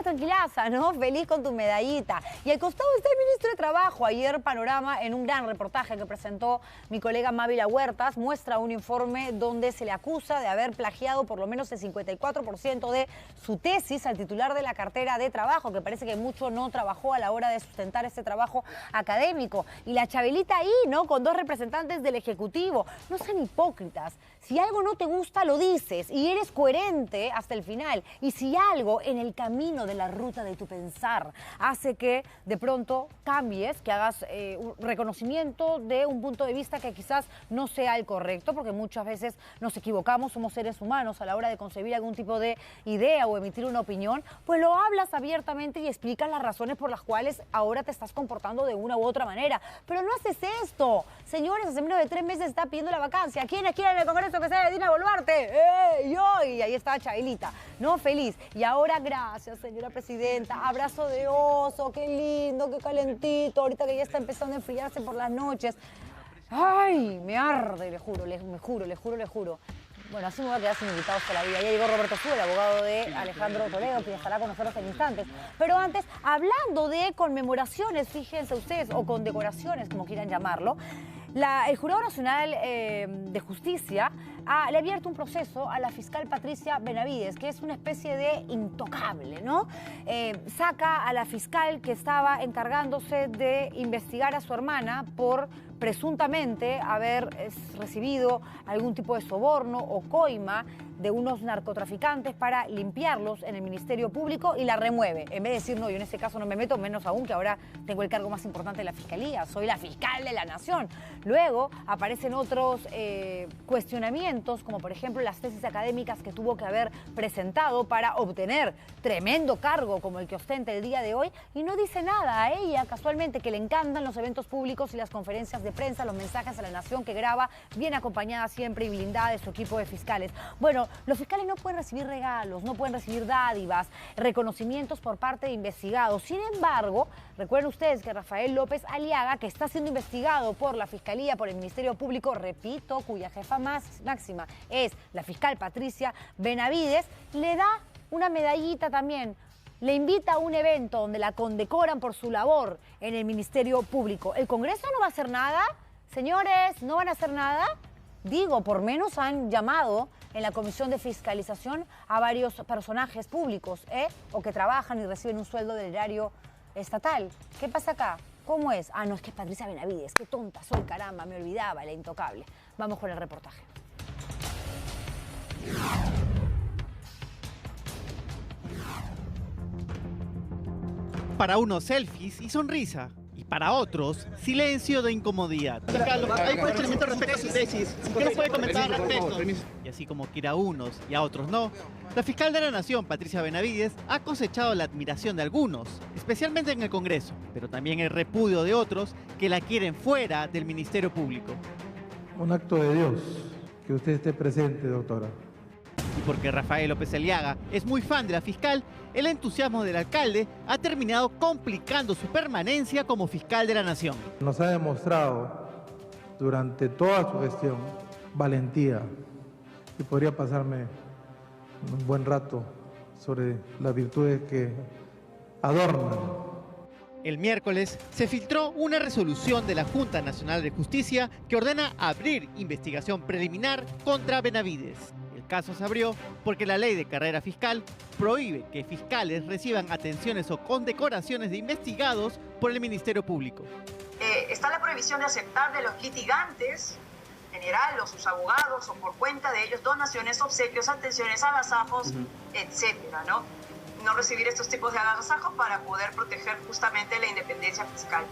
Tranquilaza, ¿no? Feliz con tu medallita. Y al costado está el ministro de Trabajo. Ayer Panorama, en un gran reportaje que presentó mi colega Mávila Huertas, muestra un informe donde se le acusa de haber plagiado por lo menos el 54% de su tesis al titular de la cartera de trabajo, que parece que mucho no trabajó a la hora de sustentar este trabajo académico. Y la Chabelita ahí, ¿no? Con dos representantes del Ejecutivo. No sean hipócritas. Si algo no te gusta, lo dices y eres coherente hasta el final. Y si algo en el camino de la ruta de tu pensar hace que de pronto cambies, que hagas un reconocimiento de un punto de vista que quizás no sea el correcto, porque muchas veces nos equivocamos, somos seres humanos a la hora de concebir algún tipo de idea o emitir una opinión, pues lo hablas abiertamente y explicas las razones por las cuales ahora te estás comportando de una u otra manera. Pero no haces esto. Señores, hace menos de 3 meses está pidiendo la vacancia. ¿Quiénes quieren en el Congreso que sea de Dina Boluarte? Yo. Y ahí está Chabelita, ¿no? Feliz. Y ahora, gracias, señora presidenta. Abrazo de oso, qué lindo, qué calentito. Ahorita que ya está empezando a enfriarse por las noches. Ay, me arde, le juro. Bueno, así me voy a quedar sin invitados toda la vida. Ya llegó Roberto Su, el abogado de Alejandro Toledo, que estará con nosotros en instantes. Pero antes, hablando de conmemoraciones, fíjense ustedes, o condecoraciones, como quieran llamarlo, el Jurado Nacional de Justicia le ha abierto un proceso a la fiscal Patricia Benavides, que es una especie de intocable, ¿no? Saca a la fiscal que estaba encargándose de investigar a su hermana por presuntamente haber recibido algún tipo de soborno o coima de unos narcotraficantes para limpiarlos en el Ministerio Público, y la remueve. En vez de decir, no, yo en ese caso no me meto, menos aún que ahora tengo el cargo más importante de la Fiscalía, soy la fiscal de la Nación. Luego aparecen otros cuestionamientos, como por ejemplo las tesis académicas que tuvo que haber presentado para obtener tremendo cargo como el que ostenta el día de hoy, y no dice nada a ella, casualmente, que le encantan los eventos públicos y las conferencias de prensa, los mensajes a la Nación que graba, bien acompañada siempre y blindada de su equipo de fiscales. Bueno, los fiscales no pueden recibir regalos, no pueden recibir dádivas, reconocimientos por parte de investigados. Sin embargo, recuerden ustedes que Rafael López Aliaga, que está siendo investigado por la Fiscalía, por el Ministerio Público, repito, cuya jefa máxima es la fiscal Patricia Benavides, le da una medallita también. Le invita a un evento donde la condecoran por su labor en el Ministerio Público. ¿El Congreso no va a hacer nada? Señores, ¿no van a hacer nada? Digo, por menos han llamado en la Comisión de Fiscalización a varios personajes públicos, o que trabajan y reciben un sueldo del erario estatal. ¿Qué pasa acá? ¿Cómo es? Ah, no, es que es Patricia Benavides. Qué tonta soy, caramba, me olvidaba, la intocable. Vamos con el reportaje. Para unos selfies y sonrisa, y para otros, silencio de incomodidad. ¿Hay cuestionamiento respecto a su tesis? ¿Qué nos puede comentar al respecto? Y así como quiera a unos y a otros no, la fiscal de la Nación, Patricia Benavides, ha cosechado la admiración de algunos, especialmente en el Congreso, pero también el repudio de otros que la quieren fuera del Ministerio Público. Un acto de Dios que usted esté presente, doctora. Y porque Rafael López Aliaga es muy fan de la fiscal, el entusiasmo del alcalde ha terminado complicando su permanencia como fiscal de la Nación. Nos ha demostrado durante toda su gestión valentía, y podría pasarme un buen rato sobre las virtudes que adornan. El miércoles se filtró una resolución de la Junta Nacional de Justicia que ordena abrir investigación preliminar contra Benavides. El caso se abrió porque la ley de carrera fiscal prohíbe que fiscales reciban atenciones o condecoraciones de investigados por el Ministerio Público. Está la prohibición de aceptar de los litigantes, en general, o sus abogados, o por cuenta de ellos, donaciones, obsequios, atenciones, agasajos, etcétera, ¿no? No recibir estos tipos de agasajos para poder proteger justamente la independencia fiscal.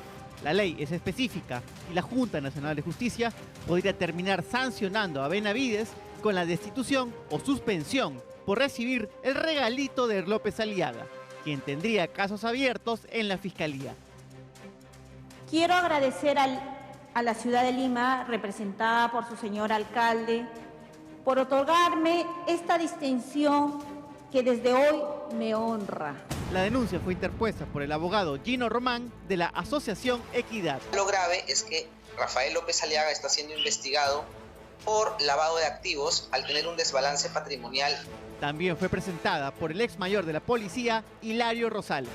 La ley es específica y la Junta Nacional de Justicia podría terminar sancionando a Benavides con la destitución o suspensión por recibir el regalito de López Aliaga, quien tendría casos abiertos en la Fiscalía. Quiero agradecer a la ciudad de Lima, representada por su señor alcalde, por otorgarme esta distinción que desde hoy me honra. La denuncia fue interpuesta por el abogado Gino Román de la Asociación Equidad. Lo grave es que Rafael López Aliaga está siendo investigado por lavado de activos al tener un desbalance patrimonial. También fue presentada por el ex mayor de la policía, Hilario Rosales.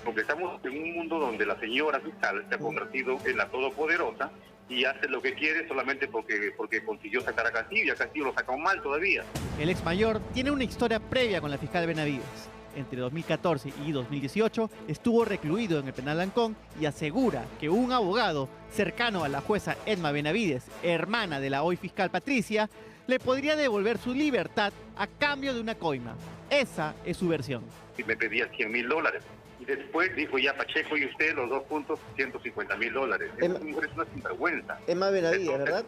Porque estamos en un mundo donde la señora fiscal se ha convertido en la todopoderosa y hace lo que quiere solamente porque consiguió sacar a Castillo, y a Castillo lo sacó mal todavía. El ex mayor tiene una historia previa con la fiscal Benavides. Entre 2014 y 2018 estuvo recluido en el penal Ancón y asegura que un abogado cercano a la jueza Edma Benavides, hermana de la hoy fiscal Patricia, le podría devolver su libertad a cambio de una coima. Esa es su versión. Y me pedía $100.000. Y después dijo ya Pacheco y usted los 2 puntos, $150.000. Es una sinvergüenza. Emma Benavides, ¿verdad?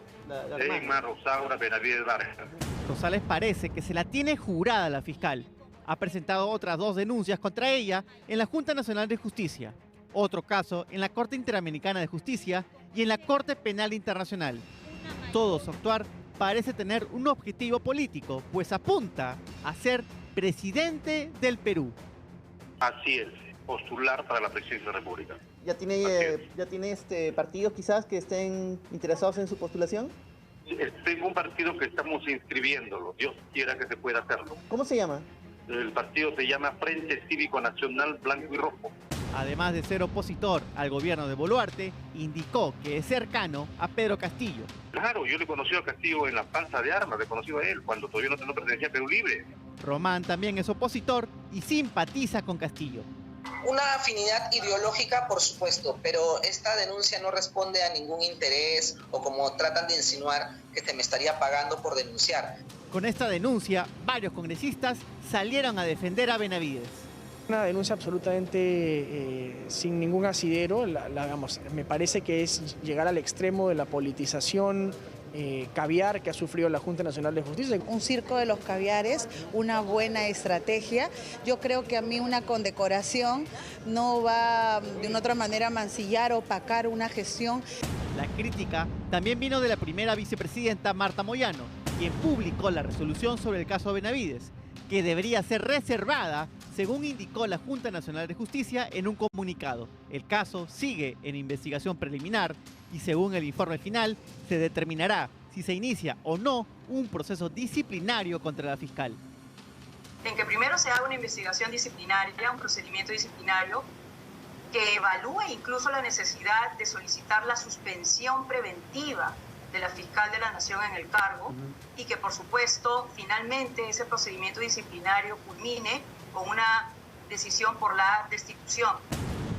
Emma Rosaura Benavides Vargas. Rosales parece que se la tiene jurada la fiscal. Ha presentado otras 2 denuncias contra ella en la Junta Nacional de Justicia, otro caso en la Corte Interamericana de Justicia y en la Corte Penal Internacional. Todo su actuar parece tener un objetivo político, pues apunta a ser presidente del Perú. Así es, postular para la presidencia de la República. ¿Ya tiene partidos quizás que estén interesados en su postulación? Tengo un partido que estamos inscribiéndolo, Dios quiera que se pueda hacerlo. ¿Cómo se llama? El partido se llama Frente Cívico Nacional Blanco y Rojo. Además de ser opositor al gobierno de Boluarte, indicó que es cercano a Pedro Castillo. Claro, yo le he conocido a Castillo en la Plaza de Armas, le he conocido a él cuando todavía no pertenecía a Perú Libre. Román también es opositor y simpatiza con Castillo. Una afinidad ideológica, por supuesto, pero esta denuncia no responde a ningún interés o como tratan de insinuar que te me estaría pagando por denunciar. Con esta denuncia, varios congresistas salieron a defender a Benavides. Una denuncia absolutamente sin ningún asidero, me parece que es llegar al extremo de la politización caviar que ha sufrido la Junta Nacional de Justicia. Un circo de los caviares, una buena estrategia. Yo creo que a mí una condecoración no va de una otra manera a mancillar o opacar una gestión. La crítica también vino de la primera vicepresidenta Marta Moyano, quien publicó la resolución sobre el caso Benavides, que debería ser reservada, según indicó la Junta Nacional de Justicia en un comunicado. El caso sigue en investigación preliminar y según el informe final se determinará si se inicia o no un proceso disciplinario contra la fiscal. En que primero se haga una investigación disciplinaria, un procedimiento disciplinario que evalúe incluso la necesidad de solicitar la suspensión preventiva de la fiscal de la Nación en el cargo y que por supuesto finalmente ese procedimiento disciplinario culmine con una decisión por la destitución.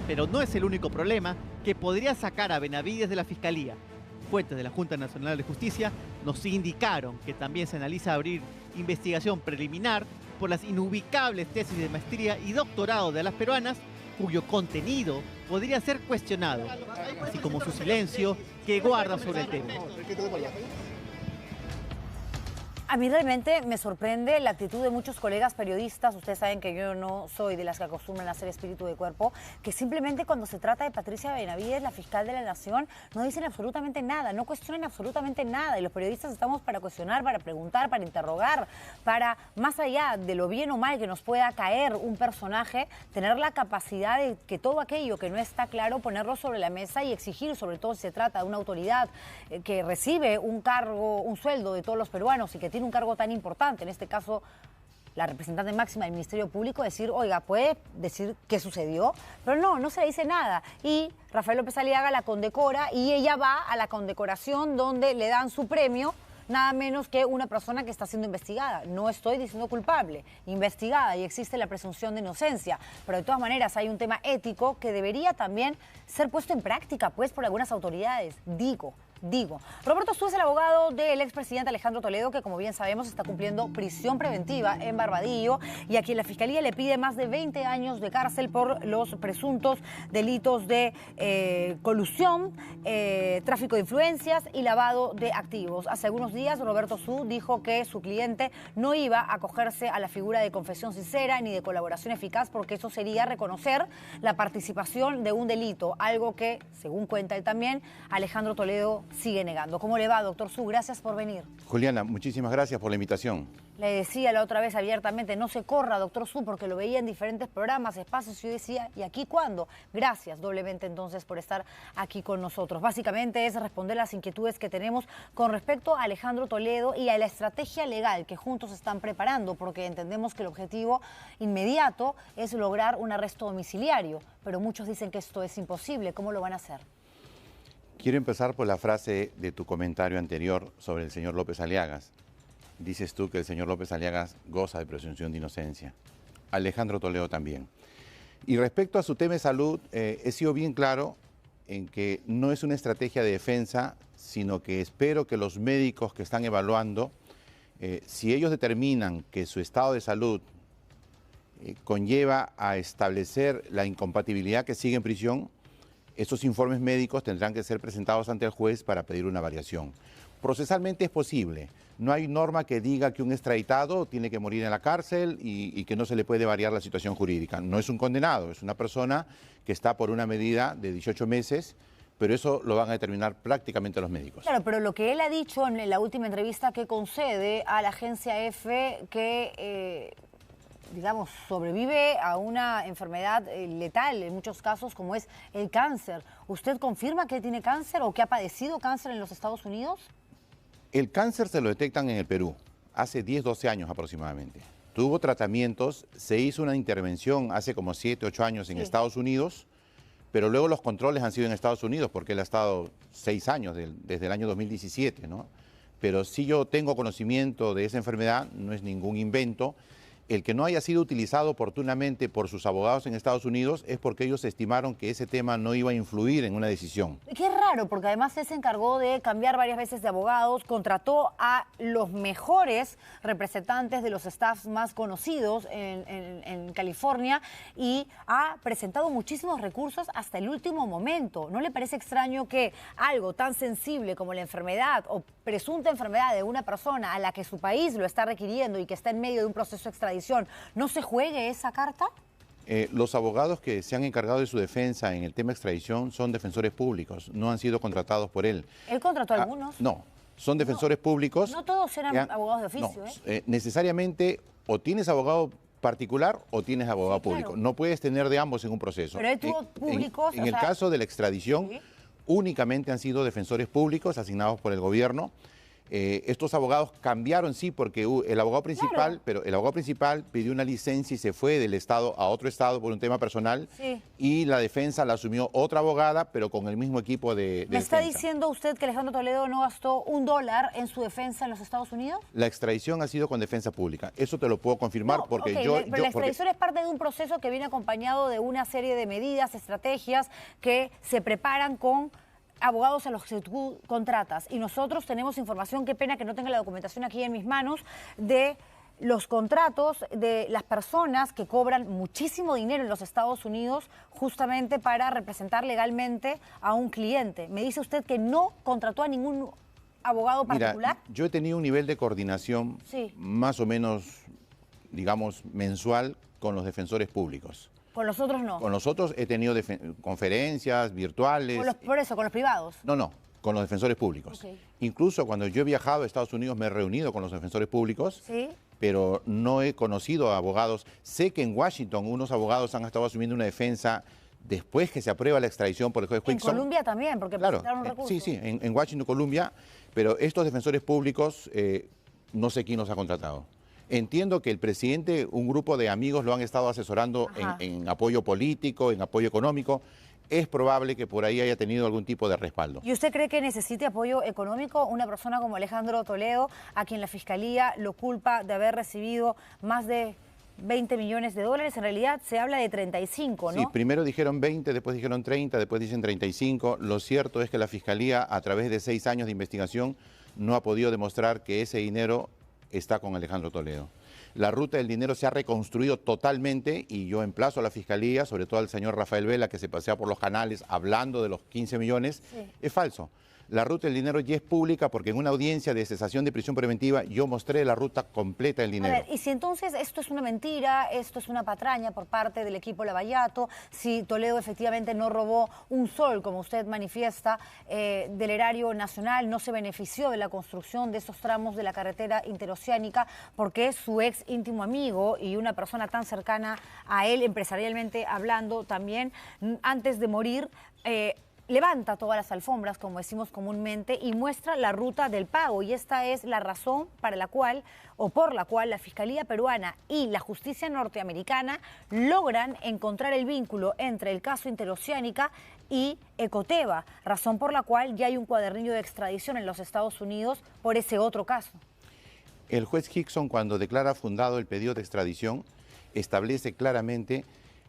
Pero no es el único problema que podría sacar a Benavides de la Fiscalía. Fuentes de la Junta Nacional de Justicia nos indicaron que también se analiza abrir investigación preliminar por las inubicables tesis de maestría y doctorado de las peruanas, cuyo contenido podría ser cuestionado, así como su silencio que guarda sobre el tema. A mí realmente me sorprende la actitud de muchos colegas periodistas. Ustedes saben que yo no soy de las que acostumbran a hacer espíritu de cuerpo, que simplemente cuando se trata de Patricia Benavides, la fiscal de la Nación, no dicen absolutamente nada, no cuestionan absolutamente nada. Y los periodistas estamos para cuestionar, para preguntar, para interrogar, para, más allá de lo bien o mal que nos pueda caer un personaje, tener la capacidad de que todo aquello que no está claro, ponerlo sobre la mesa y exigir, sobre todo si se trata de una autoridad que recibe un cargo, un sueldo de todos los peruanos y que tiene un cargo tan importante, en este caso la representante máxima del Ministerio Público, decir, oiga, puede decir qué sucedió, pero no se le dice nada. Y Rafael López Aliaga la condecora y ella va a la condecoración donde le dan su premio, nada menos que una persona que está siendo investigada. No estoy diciendo culpable, investigada, y existe la presunción de inocencia. Pero de todas maneras hay un tema ético que debería también ser puesto en práctica, pues, por algunas autoridades. Digo. Roberto Sú es el abogado del expresidente Alejandro Toledo, que como bien sabemos está cumpliendo prisión preventiva en Barbadillo y a quien la Fiscalía le pide más de 20 años de cárcel por los presuntos delitos de colusión, tráfico de influencias y lavado de activos. Hace algunos días Roberto Sú dijo que su cliente no iba a acogerse a la figura de confesión sincera ni de colaboración eficaz porque eso sería reconocer la participación de un delito, algo que, según cuenta él también, Alejandro Toledo sigue negando. ¿Cómo le va, doctor Sú? Gracias por venir. Juliana, muchísimas gracias por la invitación. Le decía la otra vez abiertamente, no se corra, doctor Sú, porque lo veía en diferentes programas, espacios, y yo decía, ¿y aquí cuándo? Gracias doblemente entonces por estar aquí con nosotros. Básicamente es responder las inquietudes que tenemos con respecto a Alejandro Toledo y a la estrategia legal que juntos están preparando, porque entendemos que el objetivo inmediato es lograr un arresto domiciliario, pero muchos dicen que esto es imposible. ¿Cómo lo van a hacer? Quiero empezar por la frase de tu comentario anterior sobre el señor López Aliagas. Dices tú que el señor López Aliagas goza de presunción de inocencia. Alejandro Toledo también. Y respecto a su tema de salud, he sido bien claro en que no es una estrategia de defensa, sino que espero que los médicos que están evaluando, si ellos determinan que su estado de salud conlleva a establecer la incompatibilidad que sigue en prisión, estos informes médicos tendrán que ser presentados ante el juez para pedir una variación. Procesalmente es posible. No hay norma que diga que un extraditado tiene que morir en la cárcel y que no se le puede variar la situación jurídica. No es un condenado, es una persona que está por una medida de 18 meses, pero eso lo van a determinar prácticamente los médicos. Claro, pero lo que él ha dicho en la última entrevista que concede a la agencia EFE, que digamos, sobrevive a una enfermedad letal en muchos casos, como es el cáncer. ¿Usted confirma que tiene cáncer o que ha padecido cáncer en los Estados Unidos? El cáncer se lo detectan en el Perú, hace 10, 12 años aproximadamente. Tuvo tratamientos, se hizo una intervención hace como 7, 8 años en Estados Unidos, pero luego los controles han sido en Estados Unidos porque él ha estado 6 años, desde el año 2017, ¿no? Pero si yo tengo conocimiento de esa enfermedad, no es ningún invento. El que no haya sido utilizado oportunamente por sus abogados en Estados Unidos es porque ellos estimaron que ese tema no iba a influir en una decisión. Qué raro, porque además él se encargó de cambiar varias veces de abogados, contrató a los mejores representantes de los staffs más conocidos en California y ha presentado muchísimos recursos hasta el último momento. ¿No le parece extraño que algo tan sensible como la enfermedad o presunta enfermedad de una persona a la que su país lo está requiriendo y que está en medio de un proceso de extradición, no se juegue esa carta? Los abogados que se han encargado de su defensa en el tema extradición son defensores públicos, no han sido contratados por él. ¿Él contrató a algunos? No, son defensores públicos. No todos eran abogados de oficio, no, necesariamente o tienes abogado particular o tienes abogado público. No puedes tener de ambos en un proceso. Pero él tuvo públicos. En el caso de la extradición, únicamente han sido defensores públicos asignados por el gobierno. Estos abogados cambiaron, sí, porque el abogado principal, pero el abogado principal pidió una licencia y se fue del estado a otro estado por un tema personal, y la defensa la asumió otra abogada, pero con el mismo equipo de ¿Me está defensa. diciendo usted que Alejandro Toledo no gastó $1 en su defensa en los Estados Unidos? La extradición ha sido con defensa pública, eso te lo puedo confirmar porque pero la extradición es parte de un proceso que viene acompañado de una serie de medidas, estrategias que se preparan con abogados a los que tú contratas, y nosotros tenemos información, qué pena que no tenga la documentación aquí en mis manos, de los contratos de las personas que cobran muchísimo dinero en los Estados Unidos justamente para representar legalmente a un cliente. Me dice usted que no contrató a ningún abogado particular. Mira, yo he tenido un nivel de coordinación más o menos, digamos, mensual con los defensores públicos. Con los otros no. Con los otros he tenido conferencias virtuales. Por eso, con los privados. No, con los defensores públicos. Incluso cuando yo he viajado a Estados Unidos me he reunido con los defensores públicos, pero no he conocido a abogados. Sé que en Washington unos abogados han estado asumiendo una defensa después que se aprueba la extradición por el juez Hickson. En Colombia también, porque presentaron recursos. Sí, en Washington, Colombia, pero estos defensores públicos no sé quién los ha contratado. Entiendo que el presidente, un grupo de amigos lo han estado asesorando en apoyo político, en apoyo económico. Es probable que por ahí haya tenido algún tipo de respaldo. ¿Y usted cree que necesite apoyo económico una persona como Alejandro Toledo, a quien la Fiscalía lo culpa de haber recibido más de 20 millones de dólares? En realidad se habla de 35, ¿no? Sí, primero dijeron 20, después dijeron 30, después dicen 35. Lo cierto es que la Fiscalía, a través de 6 años de investigación, no ha podido demostrar que ese dinero está con Alejandro Toledo. La ruta del dinero se ha reconstruido totalmente y yo emplazo a la Fiscalía, sobre todo al señor Rafael Vela, que se pasea por los canales hablando de los 15 millones. Es falso. La ruta del dinero ya es pública porque en una audiencia de cesación de prisión preventiva yo mostré la ruta completa del dinero. A ver, y si entonces esto es una mentira, esto es una patraña por parte del equipo Lavallato, si Toledo efectivamente no robó un sol, como usted manifiesta, del erario nacional, no se benefició de la construcción de esos tramos de la carretera interoceánica porque es su ex íntimo amigo y una persona tan cercana a él, empresarialmente hablando también, antes de morir, levanta todas las alfombras, como decimos comúnmente, y muestra la ruta del pago. Y esta es la razón para la cual, o por la cual, la Fiscalía peruana y la justicia norteamericana logran encontrar el vínculo entre el caso Interoceánica y Ecoteva, razón por la cual ya hay un cuadernillo de extradición en los Estados Unidos por ese otro caso. El juez Hickson, cuando declara fundado el pedido de extradición, establece claramente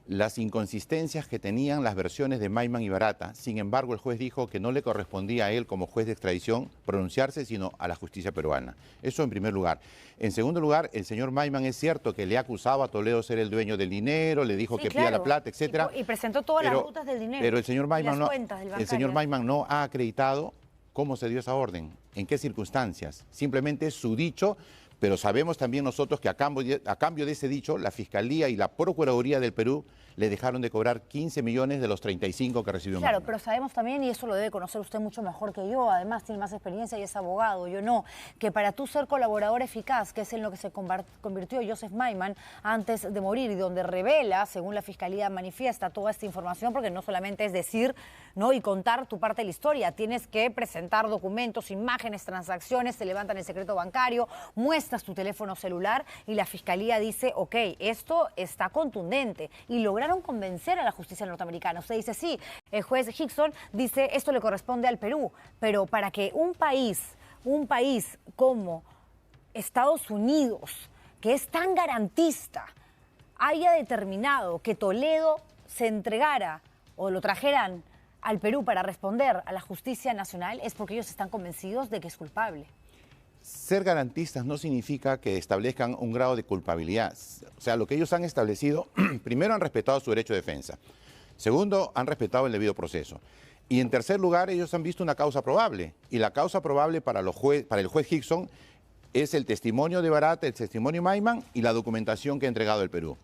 las inconsistencias que tenían las versiones de Maiman y Barata. Sin embargo, el juez dijo que no le correspondía a él como juez de extradición pronunciarse, sino a la justicia peruana. Eso en primer lugar. En segundo lugar, el señor Maiman es cierto que le ha acusado a Toledo de ser el dueño del dinero, le dijo que pida la plata, etcétera. Y presentó todas las rutas del dinero. Pero el señor Maiman no ha acreditado cómo se dio esa orden, en qué circunstancias. Simplemente es su dicho, Pero sabemos también nosotros que a cambio de ese dicho, la Fiscalía y la Procuraduría del Perú le dejaron de cobrar 15 millones de los 35 que recibió. Claro, pero sabemos también, y eso lo debe conocer usted mucho mejor que yo, además tiene más experiencia y es abogado, yo no, que para tú ser colaborador eficaz, que es en lo que se convirtió Joseph Maiman antes de morir, y donde revela, según la Fiscalía manifiesta, toda esta información, porque no solamente es decir, ¿no?, y contar tu parte de la historia, tienes que presentar documentos, imágenes, transacciones, te levantan el secreto bancario, muestras tu teléfono celular y la Fiscalía dice, ok, esto está contundente, y lograron convencer a la justicia norteamericana. Usted dice, sí, el juez Hickson dice, esto le corresponde al Perú, pero para que un país como Estados Unidos, que es tan garantista, haya determinado que Toledo se entregara o lo trajeran al Perú para responder a la justicia nacional, es porque ellos están convencidos de que es culpable. Ser garantistas no significa que establezcan un grado de culpabilidad. O sea, lo que ellos han establecido, primero han respetado su derecho de defensa. Segundo, han respetado el debido proceso. Y en tercer lugar, ellos han visto una causa probable. Y la causa probable para el juez Hickson es el testimonio de Barata, el testimonio Maiman y la documentación que ha entregado el Perú.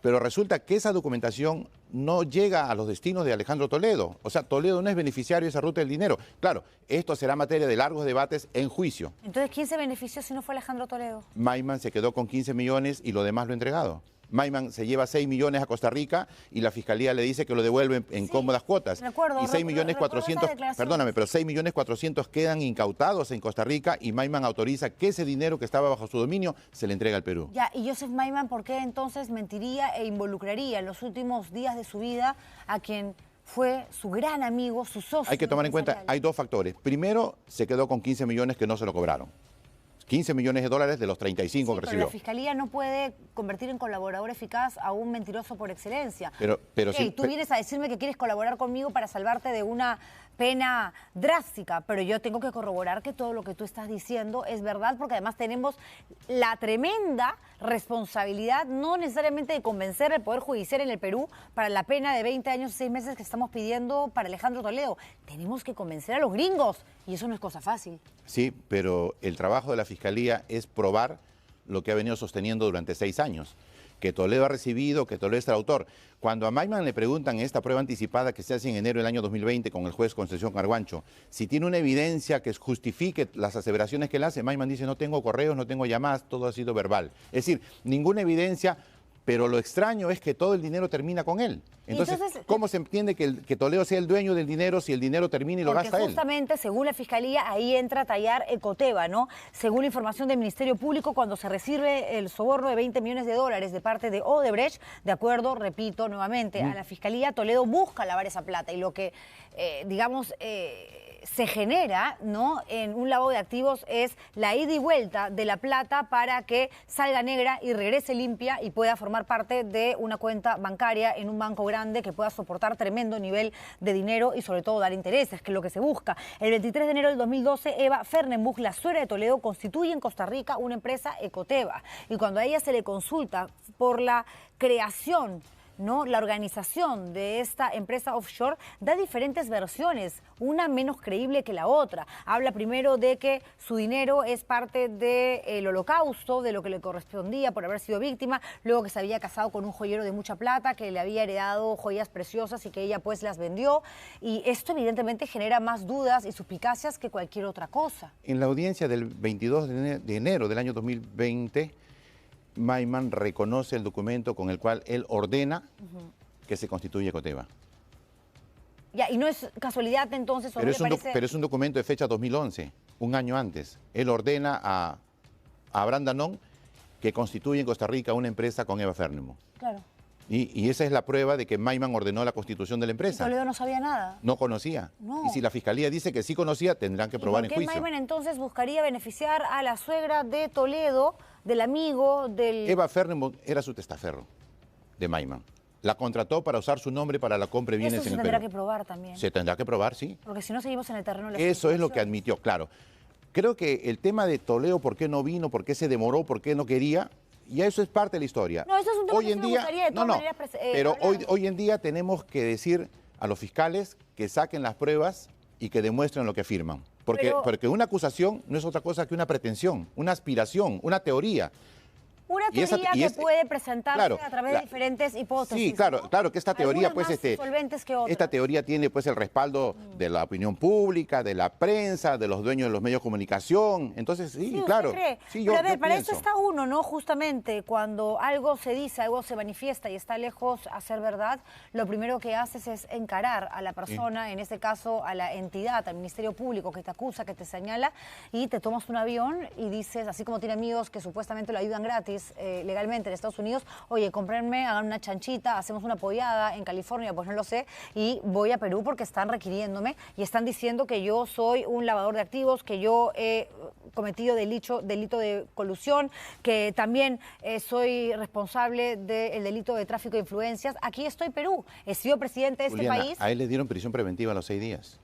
Pero resulta que esa documentación no llega a los destinos de Alejandro Toledo. O sea, Toledo no es beneficiario de esa ruta del dinero. Claro, esto será materia de largos debates en juicio. Entonces, ¿quién se benefició si no fue Alejandro Toledo? Maiman se quedó con 15 millones y lo demás lo ha entregado. Maiman se lleva 6 millones a Costa Rica y la Fiscalía le dice que lo devuelve en cómodas cuotas. Recuerdo, y 6.400.000, perdóname, pero 6.400.000 quedan incautados en Costa Rica y Maiman autoriza que ese dinero que estaba bajo su dominio se le entrega al Perú. Ya, y Joseph Maiman, ¿por qué entonces mentiría e involucraría en los últimos días de su vida a quien fue su gran amigo, su socio? Hay que tomar en cuenta, hay dos factores. Primero, se quedó con 15 millones que no se lo cobraron. 15 millones de dólares de los 35 que recibió. Pero la Fiscalía no puede convertir en colaborador eficaz a un mentiroso por excelencia. Pero okay, tú vienes a decirme que quieres colaborar conmigo para salvarte de una pena drástica, pero yo tengo que corroborar que todo lo que tú estás diciendo es verdad, porque además tenemos la tremenda responsabilidad, no necesariamente de convencer al Poder Judicial en el Perú para la pena de 20 años y 6 meses que estamos pidiendo para Alejandro Toledo. Tenemos que convencer a los gringos y eso no es cosa fácil. Sí, pero el trabajo de la Fiscalía es probar lo que ha venido sosteniendo durante 6 años. Que Toledo ha recibido, que Toledo es el autor. Cuando a Maiman le preguntan en esta prueba anticipada que se hace en enero del año 2020 con el juez Concepción Carguancho, si tiene una evidencia que justifique las aseveraciones que él hace, Maiman dice, no tengo correos, no tengo llamadas, todo ha sido verbal. Es decir, ninguna evidencia, pero lo extraño es que todo el dinero termina con él. Entonces, ¿cómo se entiende que Toledo sea el dueño del dinero si el dinero termina y lo gasta él? Porque justamente, según la Fiscalía, ahí entra a tallar Ecoteva, ¿no? Según la información del Ministerio Público, cuando se recibe el soborno de 20 millones de dólares de parte de Odebrecht, de acuerdo, repito nuevamente, a la Fiscalía, Toledo busca lavar esa plata y lo que, se genera, ¿no?, en un lavado de activos es la ida y vuelta de la plata para que salga negra y regrese limpia y pueda formar parte de una cuenta bancaria en un banco grande que pueda soportar tremendo nivel de dinero y sobre todo dar intereses, que es lo que se busca. El 23 de enero del 2012, Eva Fernenbuch, la suegra de Toledo, constituye en Costa Rica una empresa Ecoteva y cuando a ella se le consulta por la creación, ¿no?, la organización de esta empresa offshore, da diferentes versiones, una menos creíble que la otra. Habla primero de que su dinero es parte del holocausto, de lo que le correspondía por haber sido víctima, luego que se había casado con un joyero de mucha plata, que le había heredado joyas preciosas y que ella pues las vendió. Y esto evidentemente genera más dudas y suspicacias que cualquier otra cosa. En la audiencia del 22 de enero del año 2020, Maiman reconoce el documento con el cual él ordena que se constituya Ecoteva. Ya, y no es casualidad entonces, pero es un documento de fecha 2011, un año antes. Él ordena a Abraham Danón que constituya en Costa Rica una empresa con Eva Fernenbuch. Claro. Y esa es la prueba de que Maiman ordenó la constitución de la empresa. Toledo no sabía nada. No conocía. No. Y si la Fiscalía dice que sí conocía, tendrán que probar en juicio. ¿Por qué Maiman entonces buscaría beneficiar a la suegra de Toledo, del amigo, del... Eva Fernenbuch era su testaferro de Maiman. La contrató para usar su nombre para la compra de bienes en el Perú. Eso se tendrá que probar también. Se tendrá que probar, sí. Porque si no seguimos en el terreno de la Eso es lo que admitió, claro. Creo que el tema de Toledo, por qué no vino, por qué se demoró, por qué no quería, ya eso es parte de la historia. No, eso es un tema que me gustaría de todas maneras pero hoy en día tenemos que decir a los fiscales que saquen las pruebas y que demuestren lo que afirman. Porque una acusación no es otra cosa que una pretensión, una aspiración, una teoría. Una teoría que puede presentarse a través de diferentes hipótesis. Sí, claro que esta teoría, pues, solventes que otras. esta teoría tiene, pues, el respaldo de la opinión pública, de la prensa, de los dueños de los medios de comunicación. Entonces, sí, claro. Cree. Sí, pero a ver, para pienso. eso está uno, ¿no? Justamente cuando algo se dice, algo se manifiesta y está lejos a ser verdad, lo primero que haces es encarar a la persona, en este caso a la entidad, al Ministerio Público que te acusa, que te señala, y te tomas un avión y dices, así como tiene amigos que supuestamente lo ayudan gratis, legalmente en Estados Unidos, oye, cómprenme, hagan una chanchita, hacemos una pollada en California, pues no lo sé, y voy a Perú porque están requiriéndome y están diciendo que yo soy un lavador de activos, que yo he cometido delito de colusión, que también soy responsable del delito de tráfico de influencias. Aquí estoy, Perú, he sido presidente de Juliana, este país. A él le dieron prisión preventiva a los 6 días.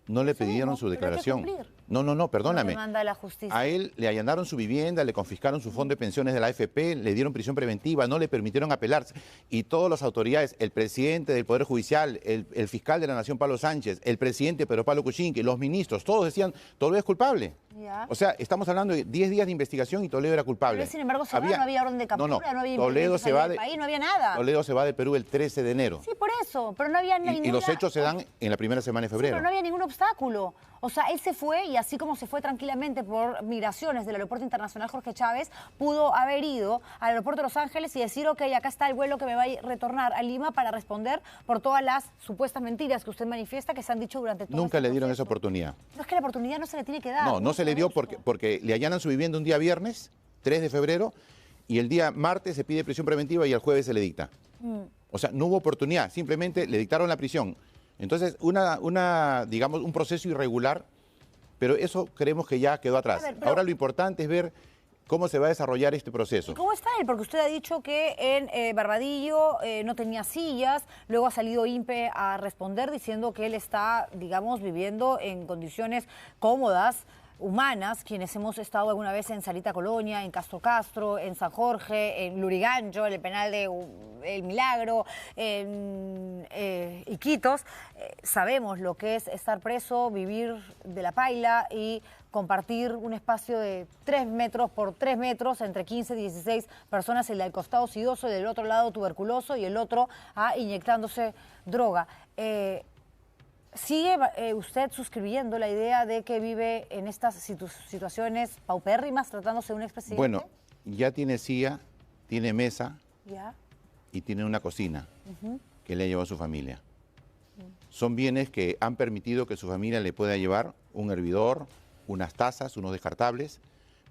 No le pidieron su declaración. No, perdóname. Demanda de la justicia. A él le allanaron su vivienda, le confiscaron su fondo de pensiones de la AFP, le dieron prisión preventiva, no le permitieron apelar. Y todas las autoridades, el presidente del Poder Judicial, el fiscal de la Nación, Pablo Sánchez, el presidente Pedro Pablo Kuczynski, los ministros, todos decían, Toledo es culpable. Ya. O sea, estamos hablando de 10 días de investigación y Toledo era culpable. Pero sin embargo, no había orden de captura, no había Toledo se va del país, no había nada. Toledo se va de Perú el 13 de enero. Sí, por eso, pero no había ninguna... Y los hechos se dan en la primera semana de febrero. Sí, pero no había ningún obstáculo. O sea, él se fue y así como se fue tranquilamente por migraciones del Aeropuerto Internacional Jorge Chávez, pudo haber ido al Aeropuerto de Los Ángeles y decir, ok, acá está el vuelo que me va a retornar a Lima para responder por todas las supuestas mentiras que usted manifiesta que se han dicho durante todo Nunca le dieron esa oportunidad. No, es que la oportunidad no se le tiene que dar. No se le dio porque le allanan su vivienda un día viernes, 3 de febrero, y el día martes se pide prisión preventiva y el jueves se le dicta. O sea, no hubo oportunidad, simplemente le dictaron la prisión. Entonces, digamos, un proceso irregular, pero eso creemos que ya quedó atrás. Ahora lo importante es ver cómo se va a desarrollar este proceso. ¿Y cómo está él? Porque usted ha dicho que en Barbadillo no tenía sillas, luego ha salido INPE a responder diciendo que él está, digamos, viviendo en condiciones cómodas, humanas, quienes hemos estado alguna vez en Sarita Colonia, en Castro, en San Jorge, en Lurigancho, en el penal de El Milagro, en Iquitos, sabemos lo que es estar preso, vivir de la paila y compartir un espacio de 3 metros por 3 metros entre 15 y 16 personas, el del costado sidoso, del otro lado tuberculoso y el otro inyectándose droga. ¿Sigue usted suscribiendo la idea de que vive en estas situaciones paupérrimas tratándose de un expresidente? Bueno, ya tiene silla, tiene mesa y tiene una cocina que le ha llevado a su familia. Son bienes que han permitido que su familia le pueda llevar un hervidor, unas tazas, unos descartables,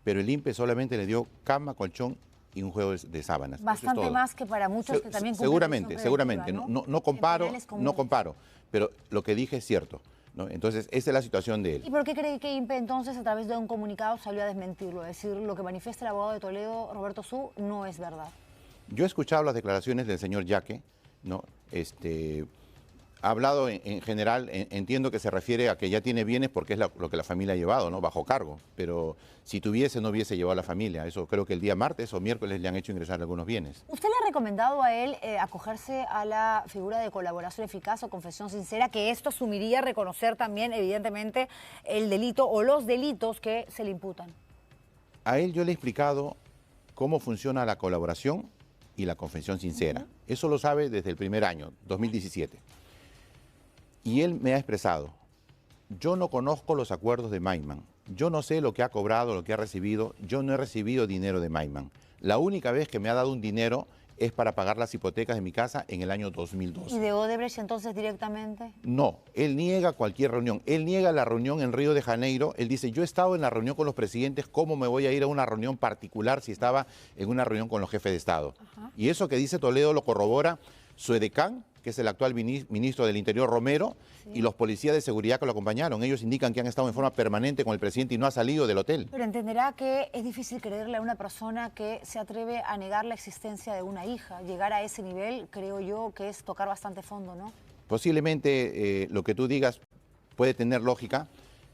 pero el INPE solamente le dio cama, colchón y un juego de sábanas. Bastante más que para muchos que también cumplen Seguramente. No comparo, pero lo que dije es cierto, ¿no? Entonces, esa es la situación de él. ¿Y por qué cree que INPE entonces, a través de un comunicado, salió a desmentirlo? Es decir, lo que manifiesta el abogado de Toledo, Roberto Su, no es verdad. Yo he escuchado las declaraciones del señor Yaque, ¿no? Ha hablado en general, entiendo que se refiere a que ya tiene bienes porque es lo que la familia ha llevado, ¿no? Bajo cargo. Pero si tuviese, no hubiese llevado a la familia. Eso creo que el día martes o miércoles le han hecho ingresar algunos bienes. ¿Usted le ha recomendado a él acogerse a la figura de colaboración eficaz o confesión sincera, que esto asumiría reconocer también, evidentemente, el delito o los delitos que se le imputan? A él yo le he explicado cómo funciona la colaboración y la confesión sincera. Eso lo sabe desde el primer año, 2017. Y él me ha expresado, yo no conozco los acuerdos de Maiman, yo no sé lo que ha cobrado, lo que ha recibido, yo no he recibido dinero de Maiman. La única vez que me ha dado un dinero es para pagar las hipotecas de mi casa en el año 2012. ¿Y de Odebrecht entonces directamente? No, él niega cualquier reunión, él niega la reunión en Río de Janeiro, él dice, yo he estado en la reunión con los presidentes, ¿cómo me voy a ir a una reunión particular si estaba en una reunión con los jefes de Estado? Y eso que dice Toledo lo corrobora su edecán, que es el actual ministro del Interior, Romero, y los policías de seguridad que lo acompañaron. Ellos indican que han estado en forma permanente con el presidente y no ha salido del hotel. Pero entenderá que es difícil creerle a una persona que se atreve a negar la existencia de una hija. Llegar a ese nivel, creo yo, que es tocar bastante fondo, ¿no? Posiblemente lo que tú digas puede tener lógica,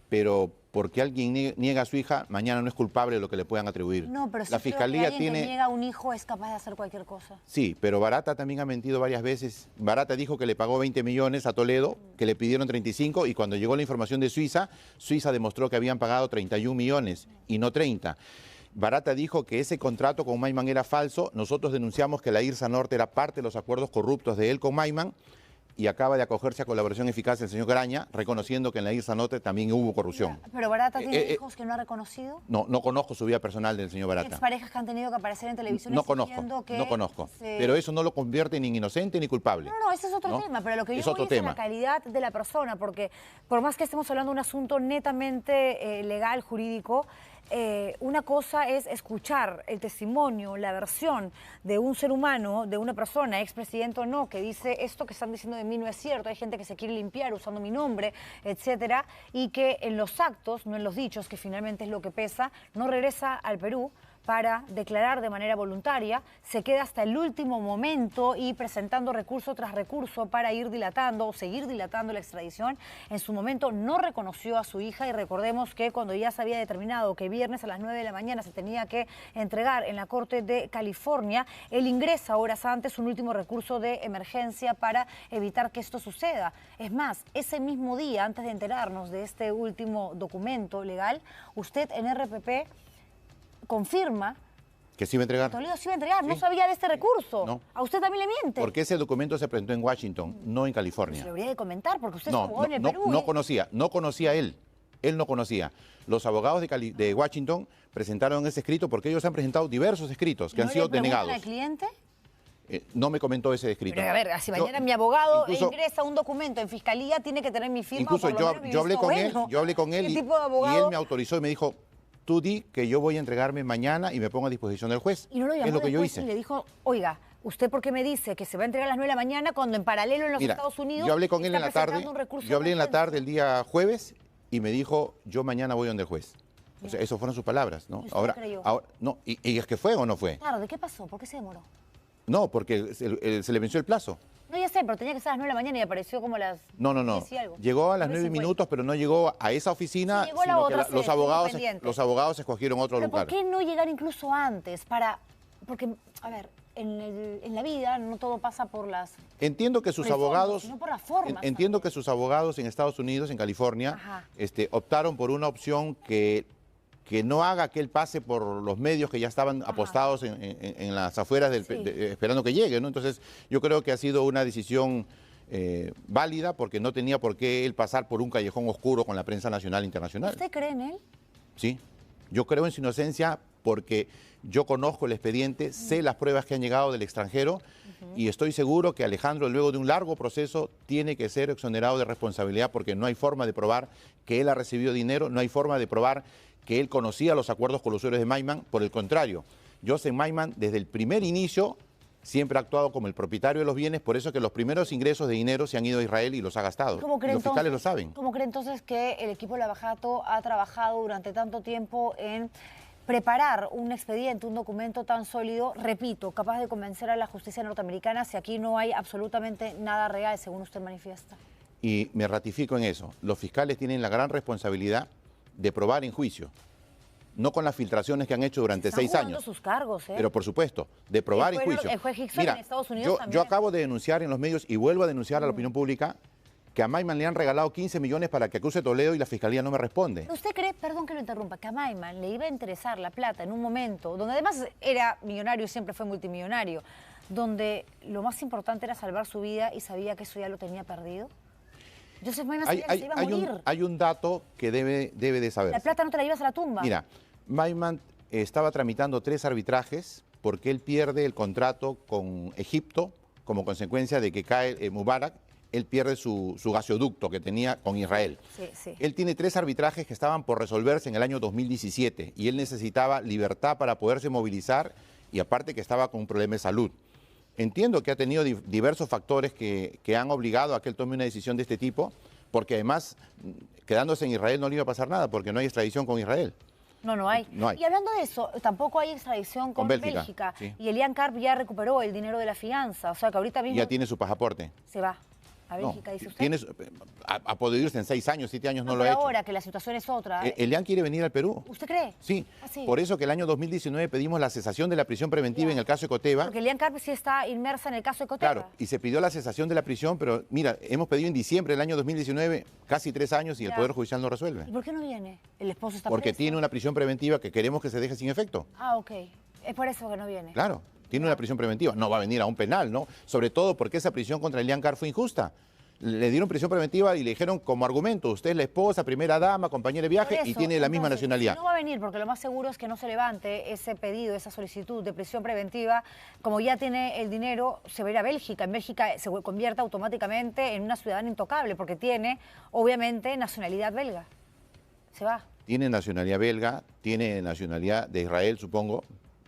pero porque alguien niega a su hija, mañana no es culpable de lo que le puedan atribuir. No, pero sí la Fiscalía creo que alguien tiene... que niega a un hijo es capaz de hacer cualquier cosa. Sí, pero Barata también ha mentido varias veces. Barata dijo que le pagó 20 millones a Toledo, que le pidieron 35, y cuando llegó la información de Suiza, Suiza demostró que habían pagado 31 millones y no 30. Barata dijo que ese contrato con Maiman era falso. Nosotros denunciamos que la IRSA Norte era parte de los acuerdos corruptos de él con Maiman, y acaba de acogerse a colaboración eficaz el señor Graña, reconociendo que en la IRSA Norte también hubo corrupción. ¿Pero Barata tiene hijos que no ha reconocido? No conozco su vida personal del señor Barata. ¿Exparejas que han tenido que aparecer en televisión? No conozco. Pero eso no lo convierte ni en inocente ni culpable. No, ese es otro tema, pero lo que yo voy es la calidad de la persona, porque por más que estemos hablando de un asunto netamente legal, jurídico, una cosa es escuchar el testimonio, la versión de un ser humano, de una persona, expresidente o no, que dice esto que están diciendo de mí no es cierto, hay gente que se quiere limpiar usando mi nombre, etcétera, y que en los actos, no en los dichos, que finalmente es lo que pesa, no regresa al Perú para declarar de manera voluntaria, se queda hasta el último momento y presentando recurso tras recurso para ir dilatando o seguir dilatando la extradición. En su momento no reconoció a su hija y recordemos que cuando ya se había determinado que viernes a las 9 de la mañana se tenía que entregar en la Corte de California, él ingresa horas antes un último recurso de emergencia para evitar que esto suceda. Es más, ese mismo día, antes de enterarnos de este último documento legal, usted en RPP confirma que sí iba a entregar. Toledo sí iba a entregar, no sabía de este recurso. No. ¿A usted también le miente? Porque ese documento se presentó en Washington, no en California. Se lo debería de comentar, porque usted es abogado en el Perú. No conocía él no conocía. Los abogados de Washington presentaron ese escrito porque ellos han presentado diversos escritos que han sido denegados. ¿Al cliente? No me comentó ese escrito. Pero a ver, si mañana mi abogado ingresa un documento en fiscalía, tiene que tener mi firma. Incluso yo hablé con él y él me autorizó y me dijo: tú di que yo voy a entregarme mañana y me pongo a disposición del juez. Y no lo llamó, es lo que yo hice. Y le dijo: oiga, ¿usted por qué me dice que se va a entregar a las 9 de la mañana cuando en paralelo en los Estados Unidos yo hablé con él en la tarde, el día jueves y me dijo: yo mañana voy donde el juez. O sea, esas fueron sus palabras, ¿no? Ahora no, y es que fue o no fue. Claro, ¿de qué pasó? ¿Por qué se demoró? No, porque se le venció el plazo. No, ya sé, pero tenía que ser a las 9 de la mañana y apareció como a las 10 y algo. Llegó a las 9 minutos, pero no llegó a esa oficina, sí, sino que los abogados escogieron otro lugar. ¿Por qué no llegar incluso antes? Porque, a ver, en la vida no todo pasa por las... Entiendo que sus abogados... Sino por las formas. Entiendo que sus abogados en Estados Unidos, en California, optaron por una opción que no haga que él pase por los medios que ya estaban apostados en las afueras esperando que llegue, ¿no? Entonces, yo creo que ha sido una decisión válida porque no tenía por qué él pasar por un callejón oscuro con la prensa nacional e internacional. ¿Usted cree en él? Sí, yo creo en su inocencia porque yo conozco el expediente, sé las pruebas que han llegado del extranjero y estoy seguro que Alejandro, luego de un largo proceso, tiene que ser exonerado de responsabilidad porque no hay forma de probar que él ha recibido dinero, no hay forma de probar que él conocía los acuerdos colusorios de Maiman. Por el contrario, Joseph Maiman desde el primer inicio siempre ha actuado como el propietario de los bienes, por eso que los primeros ingresos de dinero se han ido a Israel y los ha gastado. Los fiscales lo saben. ¿Cómo cree entonces que el equipo de Lavajato ha trabajado durante tanto tiempo en preparar un expediente, un documento tan sólido, repito, capaz de convencer a la justicia norteamericana si aquí no hay absolutamente nada real, según usted manifiesta? Y me ratifico en eso. Los fiscales tienen la gran responsabilidad de probar en juicio, no con las filtraciones que han hecho durante 6 años. Sus cargos, pero por supuesto, de probar en juicio. El juez Hickson en Estados Unidos también. Yo acabo de denunciar en los medios y vuelvo a denunciar a la opinión pública que a Maiman le han regalado 15 millones para que acuse Toledo y la fiscalía no me responde. ¿Usted cree, perdón que lo interrumpa, que a Maiman le iba a interesar la plata en un momento donde además era millonario y siempre fue multimillonario, donde lo más importante era salvar su vida y sabía que eso ya lo tenía perdido? Joseph Maiman sabía que se iba a morir. Hay un dato que debe de saber. La plata no te la llevas a la tumba. Mira, Maiman estaba tramitando 3 arbitrajes porque él pierde el contrato con Egipto como consecuencia de que cae Mubarak. Él pierde su gasoducto que tenía con Israel. Sí. Él tiene 3 arbitrajes que estaban por resolverse en el año 2017 y él necesitaba libertad para poderse movilizar y aparte que estaba con un problema de salud. Entiendo que ha tenido diversos factores que han obligado a que él tome una decisión de este tipo, porque además, quedándose en Israel no le iba a pasar nada, porque no hay extradición con Israel. No hay. Y hablando de eso, tampoco hay extradición con Bélgica. Sí. Y Elian Karp ya recuperó el dinero de la fianza, o sea que ahorita mismo... Ya tiene su pasaporte. Se va. a Bélgica, dice usted. Tienes, ha podido irse en 6 años, 7 años no lo ha pero hecho. ahora que la situación es otra. Elian quiere venir al Perú. ¿Usted cree? Sí. ¿Ah, sí? Por eso que el año 2019 pedimos la cesación de la prisión preventiva en el caso de Coteva. Porque Elian Carp sí está inmersa en el caso de Coteva. Claro, y se pidió la cesación de la prisión, pero mira, hemos pedido en diciembre del año 2019, casi 3 años, y el Poder Judicial no resuelve. ¿Y por qué no viene? El esposo está Porque preso. tiene una prisión preventiva que queremos que se deje sin efecto. Ah, ok. Es por eso que no viene. Claro, tiene una prisión preventiva. No va a venir a un penal, ¿no? Sobre todo porque esa prisión contra Elian Carp fue injusta. Le dieron prisión preventiva y le dijeron como argumento, usted es la esposa, primera dama, compañera de viaje Por eso, y tiene la misma entonces, nacionalidad. No va a venir porque lo más seguro es que no se levante ese pedido, esa solicitud de prisión preventiva. Como ya tiene el dinero, se va a ir a Bélgica. En Bélgica se convierte automáticamente en una ciudadana intocable porque tiene, obviamente, nacionalidad belga. Se va. Tiene nacionalidad belga, tiene nacionalidad de Israel, supongo,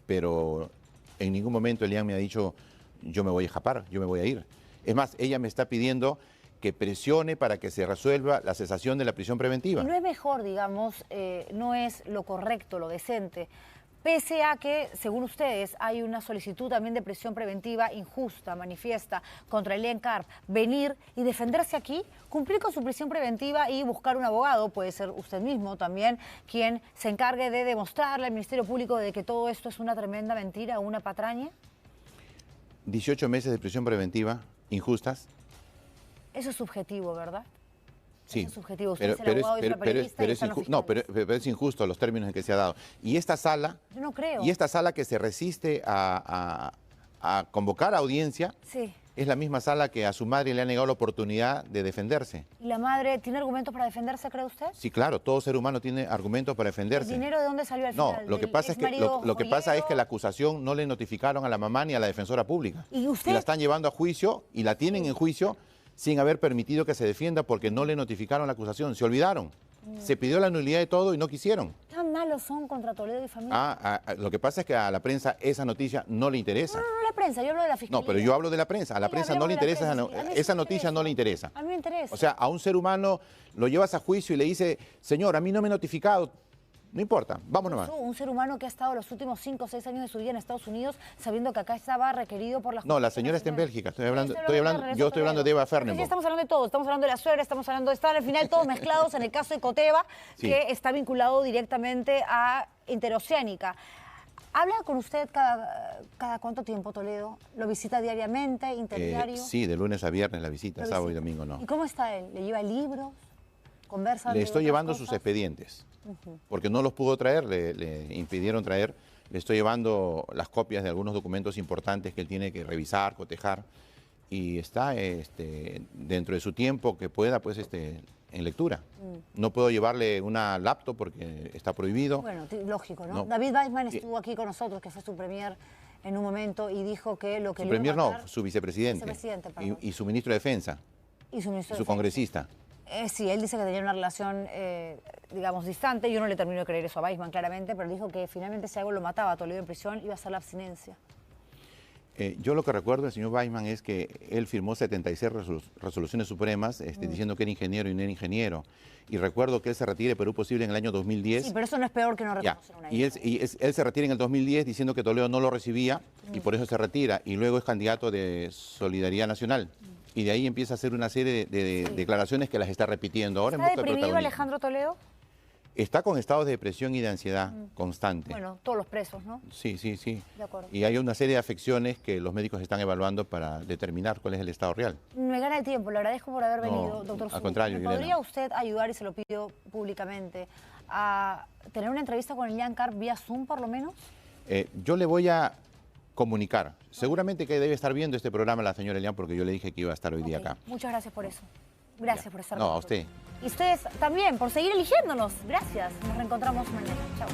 pero en ningún momento Elian me ha dicho, yo me voy a escapar, yo me voy a ir. Es más, ella me está pidiendo que presione para que se resuelva la cesación de la prisión preventiva. Y no es mejor, digamos, no es lo correcto, lo decente, pese a que, según ustedes, hay una solicitud también de prisión preventiva injusta, manifiesta, contra Elian Carp, venir y defenderse aquí, cumplir con su prisión preventiva y buscar un abogado, puede ser usted mismo también, quien se encargue de demostrarle al Ministerio Público de que todo esto es una tremenda mentira o una patraña. 18 meses de prisión preventiva injustas. Eso es subjetivo, ¿verdad? Sí, Eso es subjetivo. Usted es el abogado y es la periodista y están los fiscales. pero es injusto los términos en que se ha dado. Y esta sala, Yo no creo. y esta sala que se resiste a convocar a audiencia, Sí. es la misma sala que a su madre le ha negado la oportunidad de defenderse. ¿Y la madre tiene argumentos para defenderse, cree usted? Sí, claro, todo ser humano tiene argumentos para ¿El defenderse. dinero de dónde salió al No, final? lo que ¿Del pasa es que exmarido lo que pasa es joyero? que la acusación no le notificaron a la mamá ni a la defensora pública. ¿Y usted? la están llevando a juicio y la tienen en juicio sin haber permitido que se defienda porque no le notificaron la acusación. Se olvidaron. Se pidió la nulidad de todo y no quisieron. ¿Tan malos son contra Toledo y familia? Lo que pasa es que a la prensa esa noticia no le interesa. No, la prensa, yo hablo de la fiscalía. No, pero yo hablo de la prensa. A la Sí, prensa no le hablemos de la interesa prensa, sí. A mí sí esa me noticia, interesa. no le interesa. A mí me interesa. O sea, a un ser humano lo llevas a juicio y le dice, señor, a mí no me he notificado. No importa, vamos nomás. Un ser humano que ha estado los últimos 5 o 6 años de su vida en Estados Unidos sabiendo que acá estaba requerido por la No, la justicia señora está en nacional. Bélgica. de Yo estoy hablando de Eva Sí, Fernenbosch. estamos hablando de todo. Estamos hablando de la suegra, estamos hablando de estar al final todos mezclados en el caso de Coteva, Sí. que está vinculado directamente a Interoceánica. ¿Habla con usted cada cuánto tiempo, Toledo? ¿Lo visita diariamente, interdiario? Sí, de lunes a viernes la visita, Lo sábado visita. y domingo no. ¿Y cómo está él? ¿Le lleva libros? ¿Conversa? Le de estoy otras llevando cosas? sus expedientes, Ujú. porque no los pudo traer, le impidieron traer. Le estoy llevando las copias de algunos documentos importantes que él tiene que revisar, cotejar, y está dentro de su tiempo que pueda, pues, en lectura. No puedo llevarle una laptop porque está prohibido. Bueno, lógico, ¿no? No. David Weissman estuvo aquí con nosotros, que fue su premier en un momento, y dijo que lo que Su le iba a premier matar- no, su vicepresidente, Vicepresidente, perdón. y su ministro de Defensa, Y su ministro y de su Defensa. congresista. Sí, él dice que tenía una relación, digamos, distante. Yo no le termino de creer eso a Weissman, claramente, pero dijo que finalmente si algo lo mataba a Toledo en prisión, iba a ser la abstinencia. Yo lo que recuerdo del señor Weissman es que él firmó 76 resoluciones supremas diciendo que era ingeniero y no era ingeniero. Y recuerdo que él se retira de Perú Posible en el año 2010. Sí, pero eso no es peor que no Ya. reconocer una Y, hija. él se retira en el 2010 diciendo que Toledo no lo recibía y por eso se retira. Y luego es candidato de Solidaridad Nacional. Y de ahí empieza a hacer una serie de declaraciones que las está repitiendo ahora en ¿Está busca de deprimido protagonismo. Alejandro Toledo? Está con estados de depresión y de ansiedad constante. Bueno, todos los presos, ¿no? Sí, sí, sí. De acuerdo. Y hay una serie de afecciones que los médicos están evaluando para determinar cuál es el estado real. Me gana el tiempo, le agradezco por haber No, venido, doctor al Su. contrario, ¿Me Yelena. podría usted ayudar, y se lo pido públicamente, a tener una entrevista con Elian Carp vía Zoom, por lo menos? Yo le voy a comunicar. Seguramente que debe estar viendo este programa la señora Elian porque yo le dije que iba a estar hoy día acá. Muchas gracias por eso. Gracias por estar No, con a nosotros. usted. Y ustedes también, por seguir eligiéndonos. Gracias. Nos reencontramos mañana. Chao.